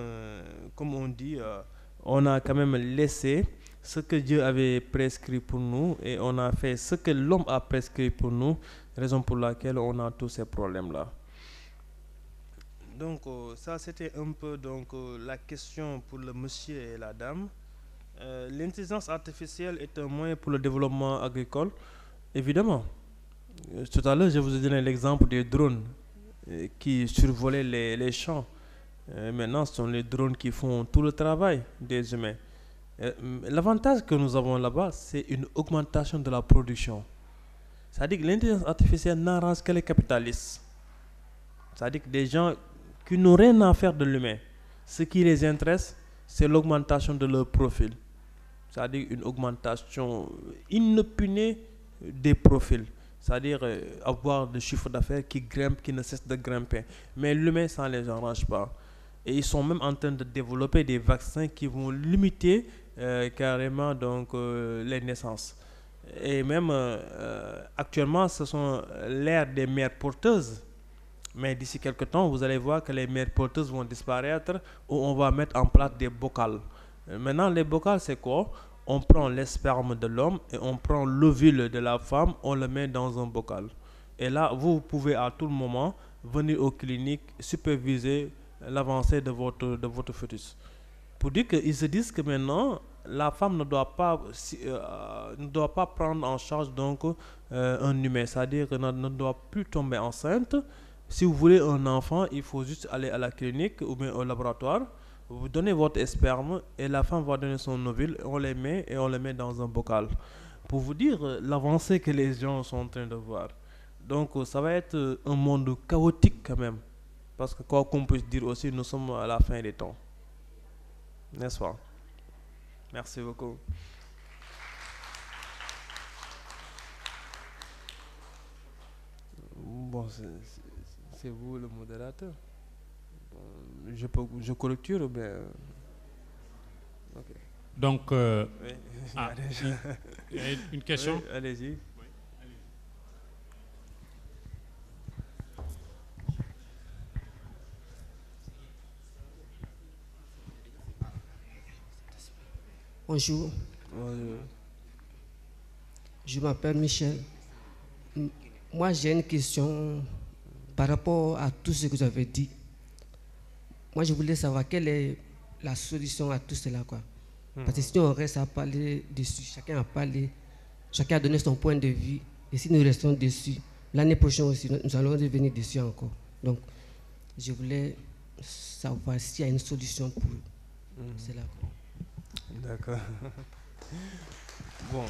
comme on dit, on a quand même laissé ce que Dieu avait prescrit pour nous et on a fait ce que l'homme a prescrit pour nous, raison pour laquelle on a tous ces problèmes-là. Donc, ça c'était un peu donc, la question pour le monsieur et la dame. L'intelligence artificielle est un moyen pour le développement agricole, évidemment. Tout à l'heure, je vous ai donné l'exemple des drones qui survolaient les champs. Maintenant, ce sont les drones qui font tout le travail des humains. L'avantage que nous avons là-bas, c'est une augmentation de la production. C'est-à-dire que l'intelligence artificielle n'arrange que les capitalistes. C'est-à-dire que des gens qui n'ont rien à faire de l'humain. Ce qui les intéresse, c'est l'augmentation de leur profil. C'est-à-dire une augmentation inopinée des profils. C'est-à-dire avoir des chiffres d'affaires qui grimpent, qui ne cessent de grimper. Mais l'humain, ça ne les arrange pas. Et ils sont même en train de développer des vaccins qui vont limiter carrément donc, les naissances. Et même actuellement, ce sont l'ère des mères porteuses. Mais d'ici quelques temps, vous allez voir que les mères porteuses vont disparaître ou on va mettre en place des bocals. Maintenant, les bocals, c'est quoi? On prend les spermes de l'homme et on prend l'ovule de la femme, on le met dans un bocal. Et là, vous pouvez à tout moment venir aux cliniques superviser l'avancée de votre fœtus. Pour dire qu'ils se disent que maintenant, la femme ne doit pas prendre en charge donc, un humain. C'est-à-dire qu'elle ne doit plus tomber enceinte. Si vous voulez un enfant, il faut juste aller à la clinique ou bien au laboratoire. Vous donnez votre sperme et la femme va donner son ovule, on les met et on les met dans un bocal. Pour vous dire l'avancée que les gens sont en train de voir. Donc ça va être un monde chaotique quand même. Parce que quoi qu'on puisse dire aussi, nous sommes à la fin des temps. N'est-ce pas? Merci beaucoup. Bon, c'est vous le modérateur. Je correcture ou bien... Okay. Donc, oui. Il y a une question? Oui, allez-y. Oui, allez-y. Bonjour. Bonjour. Je m'appelle Michel. Moi, j'ai une question par rapport à tout ce que vous avez dit. Moi, je voulais savoir quelle est la solution à tout cela, quoi. Parce que si on reste à parler dessus, chacun a parlé, chacun a donné son point de vue, et si nous restons dessus, l'année prochaine aussi, nous allons revenir dessus encore. Donc, je voulais savoir s'il y a une solution pour cela, quoi. D'accord. Bon.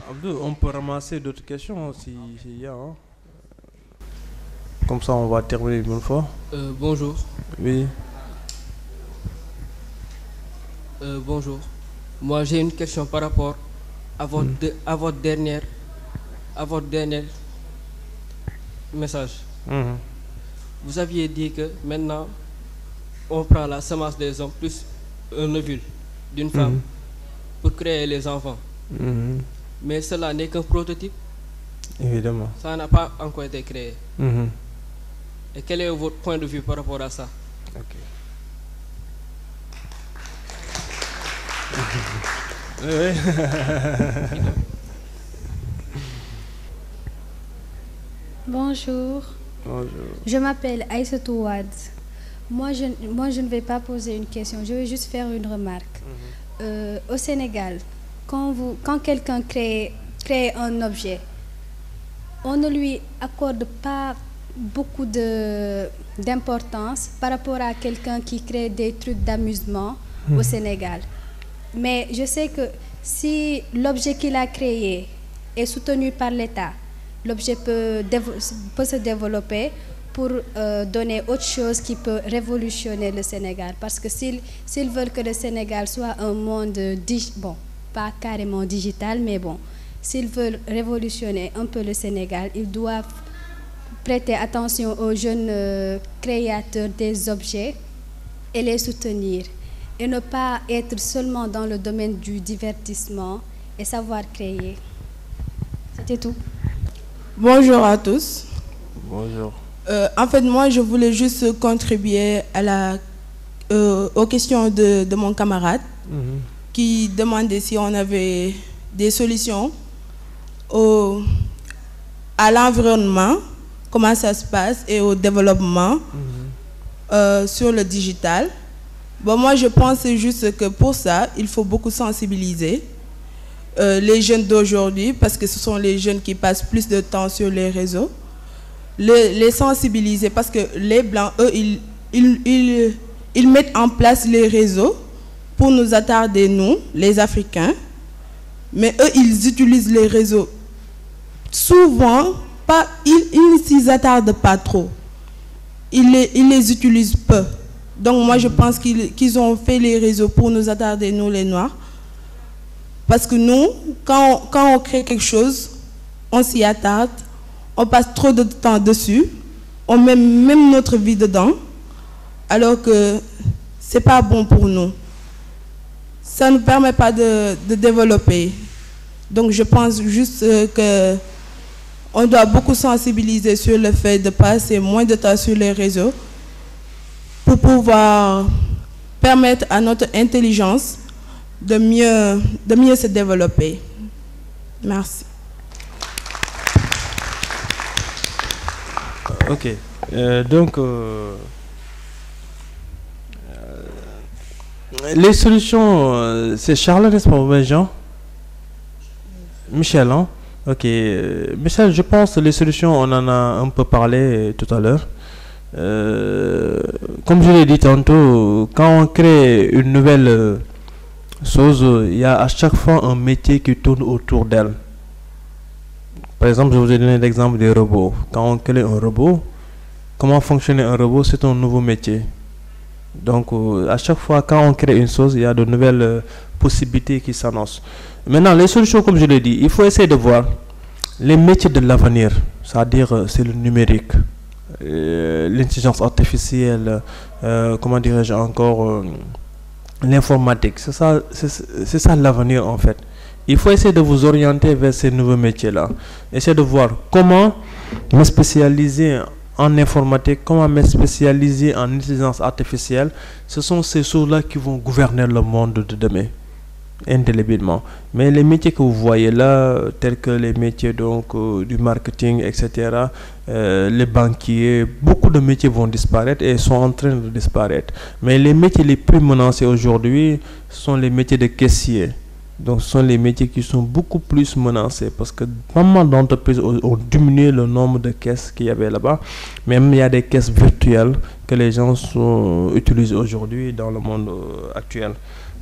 Abdou, on peut ramasser d'autres questions s'il y a. Hein? Comme ça, on va terminer une bonne fois. Bonjour. Oui. Bonjour. Moi, j'ai une question par rapport à votre dernier message. Vous aviez dit que maintenant, on prend la semence des hommes plus un ovule d'une femme pour créer les enfants. Mais cela n'est qu'un prototype. Évidemment. Ça n'a pas encore été créé. Et quel est votre point de vue par rapport à ça? Ok. Oui. Bonjour. Bonjour. Je m'appelle Aïssatou Wad. Moi, je ne vais pas poser une question, je vais juste faire une remarque. Au Sénégal, quand quelqu'un crée un objet, on ne lui accorde pas beaucoup d'importance par rapport à quelqu'un qui crée des trucs d'amusement au Sénégal. Mais je sais que si l'objet qu'il a créé est soutenu par l'État, l'objet peut se développer pour donner autre chose qui peut révolutionner le Sénégal. Parce que s'ils veulent que le Sénégal soit un monde, bon, pas carrément digital, mais bon, s'ils veulent révolutionner un peu le Sénégal, ils doivent prêter attention aux jeunes créateurs des objets et les soutenir. Et ne pas être seulement dans le domaine du divertissement et savoir créer. C'était tout. Bonjour à tous. Bonjour. En fait, moi, je voulais juste contribuer aux questions de mon camarade qui demandait si on avait des solutions à l'environnement, comment ça se passe, et au développement sur le digital. Bon, moi, je pense juste que pour ça, il faut beaucoup sensibiliser les jeunes d'aujourd'hui, parce que ce sont les jeunes qui passent plus de temps sur les réseaux. Les sensibiliser, parce que les Blancs, eux, ils mettent en place les réseaux pour nous attarder, nous, les Africains. Mais eux, ils utilisent les réseaux souvent, ils ne s'y attardent pas trop. Ils les utilisent peu. Donc moi, je pense qu'ils ont fait les réseaux pour nous attarder, nous, les Noirs. Parce que nous, quand on crée quelque chose, on s'y attarde, on passe trop de temps dessus, on met même notre vie dedans, alors que ce n'est pas bon pour nous. Ça ne nous permet pas de développer. Donc je pense juste qu'on doit beaucoup sensibiliser sur le fait de passer moins de temps sur les réseaux pour pouvoir permettre à notre intelligence de mieux se développer. Merci. Ok. Donc, les solutions, c'est Charles, n'est-ce pas, Jean? Michel, hein? Ok. Michel, je pense que les solutions, on en a un peu parlé tout à l'heure. Comme je l'ai dit tantôt, quand on crée une nouvelle chose, il y a à chaque fois un métier qui tourne autour d'elle. Par exemple, je vous ai donné l'exemple des robots. Quand on crée un robot, comment fonctionne un robot, c'est un nouveau métier. Donc, à chaque fois, quand on crée une chose, il y a de nouvelles possibilités qui s'annoncent. Maintenant, les solutions, comme je l'ai dit, il faut essayer de voir les métiers de l'avenir, c'est-à-dire c'est le numérique, l'intelligence artificielle, comment dirais-je encore, l'informatique. C'est ça l'avenir en fait. Il faut essayer de vous orienter vers ces nouveaux métiers-là. Essayez de voir comment me spécialiser en informatique, comment me spécialiser en intelligence artificielle. Ce sont ces choses-là qui vont gouverner le monde de demain, indéléblement. Mais les métiers que vous voyez là, tels que les métiers donc, du marketing, etc., les banquiers, beaucoup de métiers vont disparaître et sont en train de disparaître. Mais les métiers les plus menacés aujourd'hui sont les métiers de caissier. Donc ce sont les métiers qui sont beaucoup plus menacés parce que pas mal d'entreprises ont diminué le nombre de caisses qu'il y avait là-bas. Même il y a des caisses virtuelles que les gens utilisent aujourd'hui dans le monde actuel.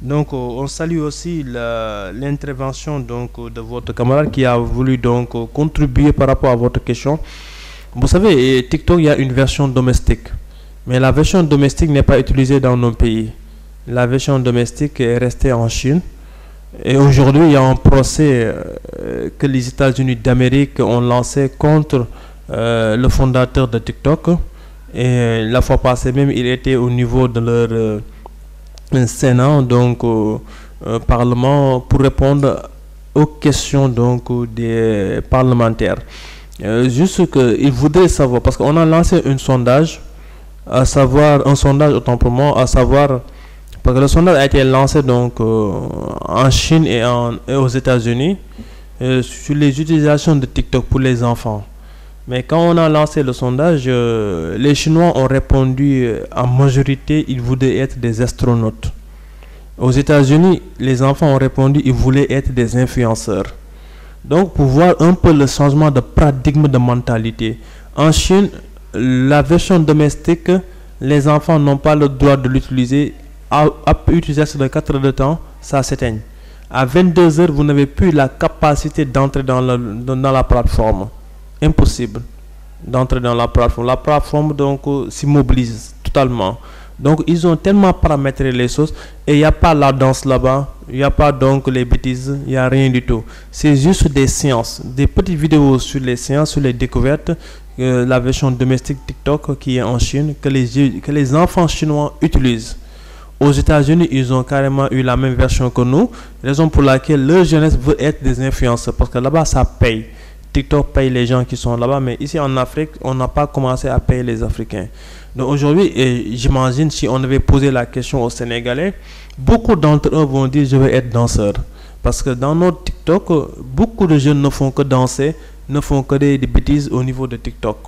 Donc on salue aussi l'intervention de votre camarade qui a voulu donc contribuer par rapport à votre question. Vous savez, TikTok, il y a une version domestique. Mais la version domestique n'est pas utilisée dans nos pays. La version domestique est restée en Chine. Et aujourd'hui, il y a un procès que les États-Unis d'Amérique ont lancé contre le fondateur de TikTok. Et la fois passée même, il était au niveau de leur Sénat, donc Parlement, pour répondre aux questions donc, des parlementaires. Juste qu'il voudrait savoir, parce qu'on a lancé un sondage, à savoir, un sondage autant pour moi, à savoir... Parce que le sondage a été lancé donc en Chine et aux États-Unis sur les utilisations de TikTok pour les enfants. Mais quand on a lancé le sondage, les Chinois ont répondu en majorité, ils voulaient être des astronautes. Aux États-Unis, les enfants ont répondu, ils voulaient être des influenceurs. Donc, pour voir un peu le changement de paradigme de mentalité. En Chine, la version domestique, les enfants n'ont pas le droit de l'utiliser. À utiliser de 4 heures de temps, ça s'éteigne. À 22 heures, vous n'avez plus la capacité d'entrer dans la plateforme. Impossible d'entrer dans la plateforme. La plateforme, donc, s'immobilise totalement. Donc, ils ont tellement paramétré les choses et il n'y a pas la danse là-bas, il n'y a pas donc les bêtises, il n'y a rien du tout. C'est juste des séances, des petites vidéos sur les séances, sur les découvertes, la version domestique TikTok qui est en Chine, que les enfants chinois utilisent. Aux États-Unis, ils ont carrément eu la même version que nous, raison pour laquelle leur jeunesse veut être des influenceurs, parce que là-bas, ça paye. TikTok paye les gens qui sont là-bas, mais ici en Afrique, on n'a pas commencé à payer les Africains. Donc aujourd'hui, j'imagine si on avait posé la question aux Sénégalais, beaucoup d'entre eux vont dire je vais être danseur. Parce que dans notre TikTok, beaucoup de jeunes ne font que danser, ne font que des bêtises au niveau de TikTok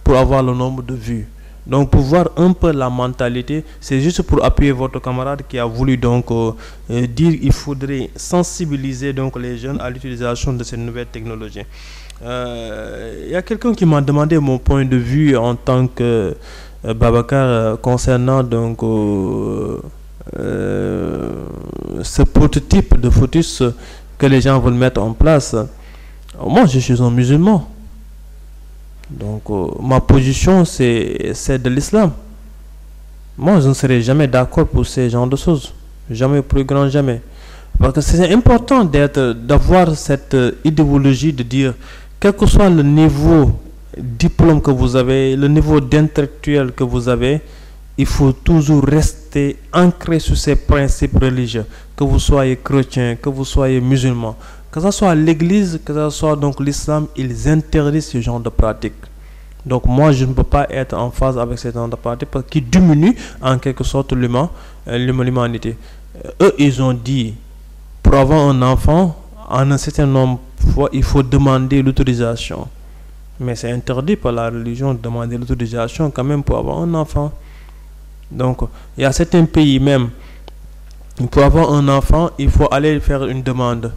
pour avoir le nombre de vues. Donc pour voir un peu la mentalité, c'est juste pour appuyer votre camarade qui a voulu donc dire qu'il faudrait sensibiliser donc les jeunes à l'utilisation de ces nouvelles technologies. Il y a quelqu'un qui m'a demandé mon point de vue en tant que Babacar concernant donc ce prototype de fœtus que les gens veulent mettre en place. Moi, je suis un musulman. Donc, ma position, c'est de l'islam. Moi, je ne serai jamais d'accord pour ces genres de choses. Jamais, plus grand jamais. Parce que c'est important d'avoir cette idéologie de dire, quel que soit le niveau diplôme que vous avez, le niveau d'intellectuel que vous avez, il faut toujours rester ancré sur ces principes religieux. Que vous soyez chrétien, que vous soyez musulman. Que ce soit l'église, que ce soit donc l'islam, ils interdisent ce genre de pratique. Donc moi, je ne peux pas être en phase avec ce genre de pratique parce qu'ils diminuent en quelque sorte l'humanité. Eux, ils ont dit, pour avoir un enfant, en un certain nombre de fois, il faut demander l'autorisation. Mais c'est interdit par la religion de demander l'autorisation quand même pour avoir un enfant. Donc, il y a certains pays même, pour avoir un enfant, il faut aller faire une demande.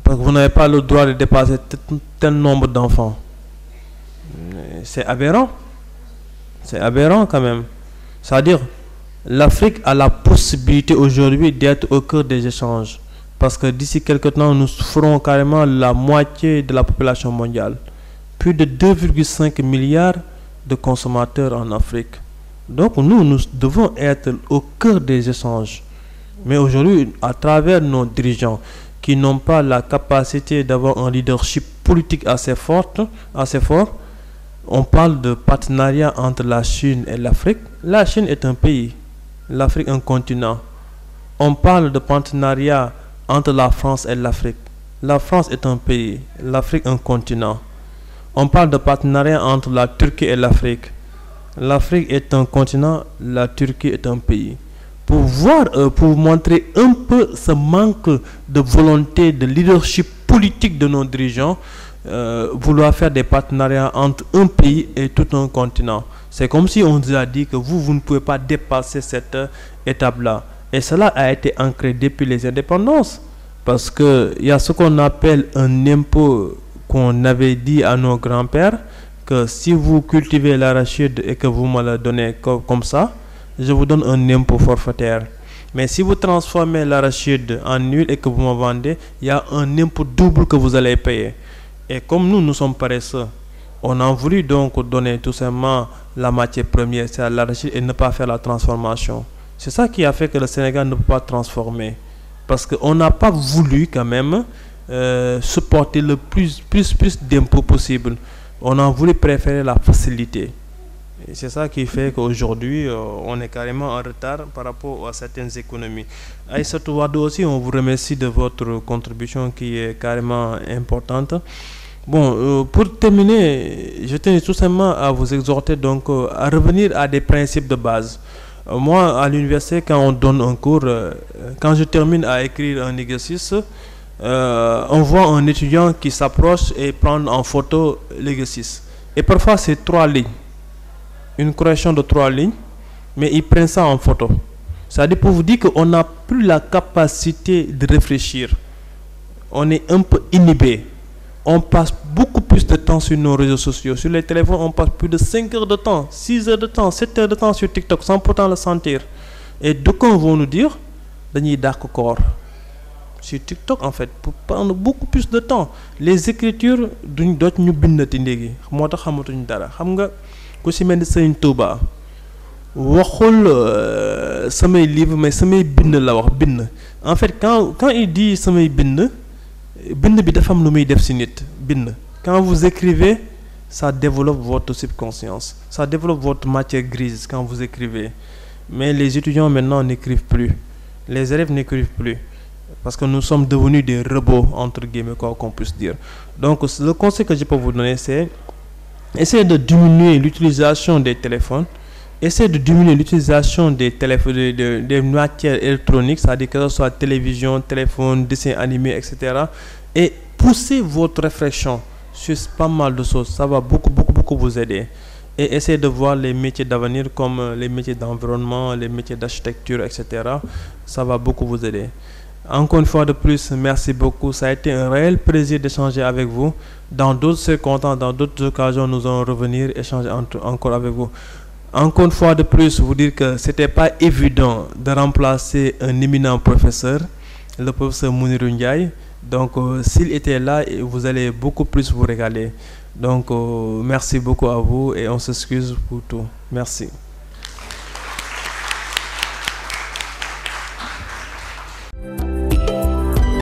Parce que vous n'avez pas le droit de dépasser tel nombre d'enfants. C'est aberrant. C'est aberrant quand même. C'est-à-dire, l'Afrique a la possibilité aujourd'hui d'être au cœur des échanges. Parce que d'ici quelques temps, nous ferons carrément la moitié de la population mondiale. Plus de 2,5 milliards de consommateurs en Afrique. Donc nous devons être au cœur des échanges. Mais aujourd'hui, à travers nos dirigeants qui n'ont pas la capacité d'avoir un leadership politique assez fort, on parle de partenariat entre la Chine et l'Afrique. La Chine est un pays, l'Afrique un continent. On parle de partenariat entre la France et l'Afrique. La France est un pays, l'Afrique un continent. On parle de partenariat entre la Turquie et l'Afrique. L'Afrique est un continent, la Turquie est un pays. Pour montrer un peu ce manque de volonté, de leadership politique de nos dirigeants, vouloir faire des partenariats entre un pays et tout un continent. C'est comme si on nous a dit que vous ne pouvez pas dépasser cette étape-là. Et cela a été ancré depuis les indépendances. Parce qu'il y a ce qu'on appelle un impôt qu'on avait dit à nos grands-pères, que si vous cultivez l'arachide et que vous me le donnez comme ça, je vous donne un impôt forfaitaire. Mais si vous transformez l'arachide en huile et que vous me vendez, il y a un impôt double que vous allez payer. Et comme nous sommes paresseux, on a voulu donc donner tout simplement la matière première, c'est l'arachide, et ne pas faire la transformation. C'est ça qui a fait que le Sénégal ne peut pas transformer. Parce qu'on n'a pas voulu quand même supporter le plus d'impôts possible. On a voulu préférer la facilité. Et c'est ça qui fait qu'aujourd'hui, on est carrément en retard par rapport à certaines économies. Aïssatou Wado aussi, on vous remercie de votre contribution qui est carrément importante. Bon, pour terminer, je tenais tout simplement à vous exhorter donc à revenir à des principes de base. Moi, à l'université, quand on donne un cours, quand je termine à écrire un exercice, on voit un étudiant qui s'approche et prend en photo l'exercice. Et parfois, c'est 3 lignes. Une correction de 3 lignes, mais ils prennent ça en photo. C'est-à-dire pour vous dire qu'on n'a plus la capacité de réfléchir. On est un peu inhibé. On passe beaucoup plus de temps sur nos réseaux sociaux. Sur les téléphones, on passe plus de 5 heures de temps, 6 heures de temps, 7 heures de temps sur TikTok sans pourtant le sentir. Et d'aucuns vont nous dire, dañuy dàq koor. Sur TikTok, en fait, pour prendre beaucoup plus de temps. Les écritures duñ doot ñu bindati léegi moo tax xamatuñ dara xam nga ku si mel ni Sëriñ Tuuba waxul samay livre mais samay bind la wax bind. En fait quand il dit samay bind bi dafa am lu muy def si nit bind. Quand vous écrivez, ça développe votre subconscience, ça développe votre matière grise quand vous écrivez. Mais les étudiants maintenant n'écrivent plus, les élèves n'écrivent plus, parce que nous sommes devenus des robots, entre guillemets, quoi qu'on puisse dire. Donc le conseil que je peux vous donner, c'est essayer de diminuer l'utilisation des téléphones, essayer de diminuer l'utilisation des téléphones, des matières électroniques, c'est-à-dire que ce soit télévision, téléphone, dessin animé, etc. Et pousser votre réflexion sur pas mal de choses, ça va beaucoup vous aider. Et essayer de voir les métiers d'avenir comme les métiers d'environnement, les métiers d'architecture, etc. Ça va beaucoup vous aider. Encore une fois de plus, merci beaucoup. Ça a été un réel plaisir d'échanger avec vous. Dans d'autres circonstances, dans d'autres occasions, nous allons revenir échanger encore avec vous. Encore une fois de plus, vous dire que c'était pas évident de remplacer un éminent professeur, le professeur Mounirou Ndiaye. Donc, s'il était là, vous allez beaucoup plus vous régaler. Donc, merci beaucoup à vous et on s'excuse pour tout. Merci.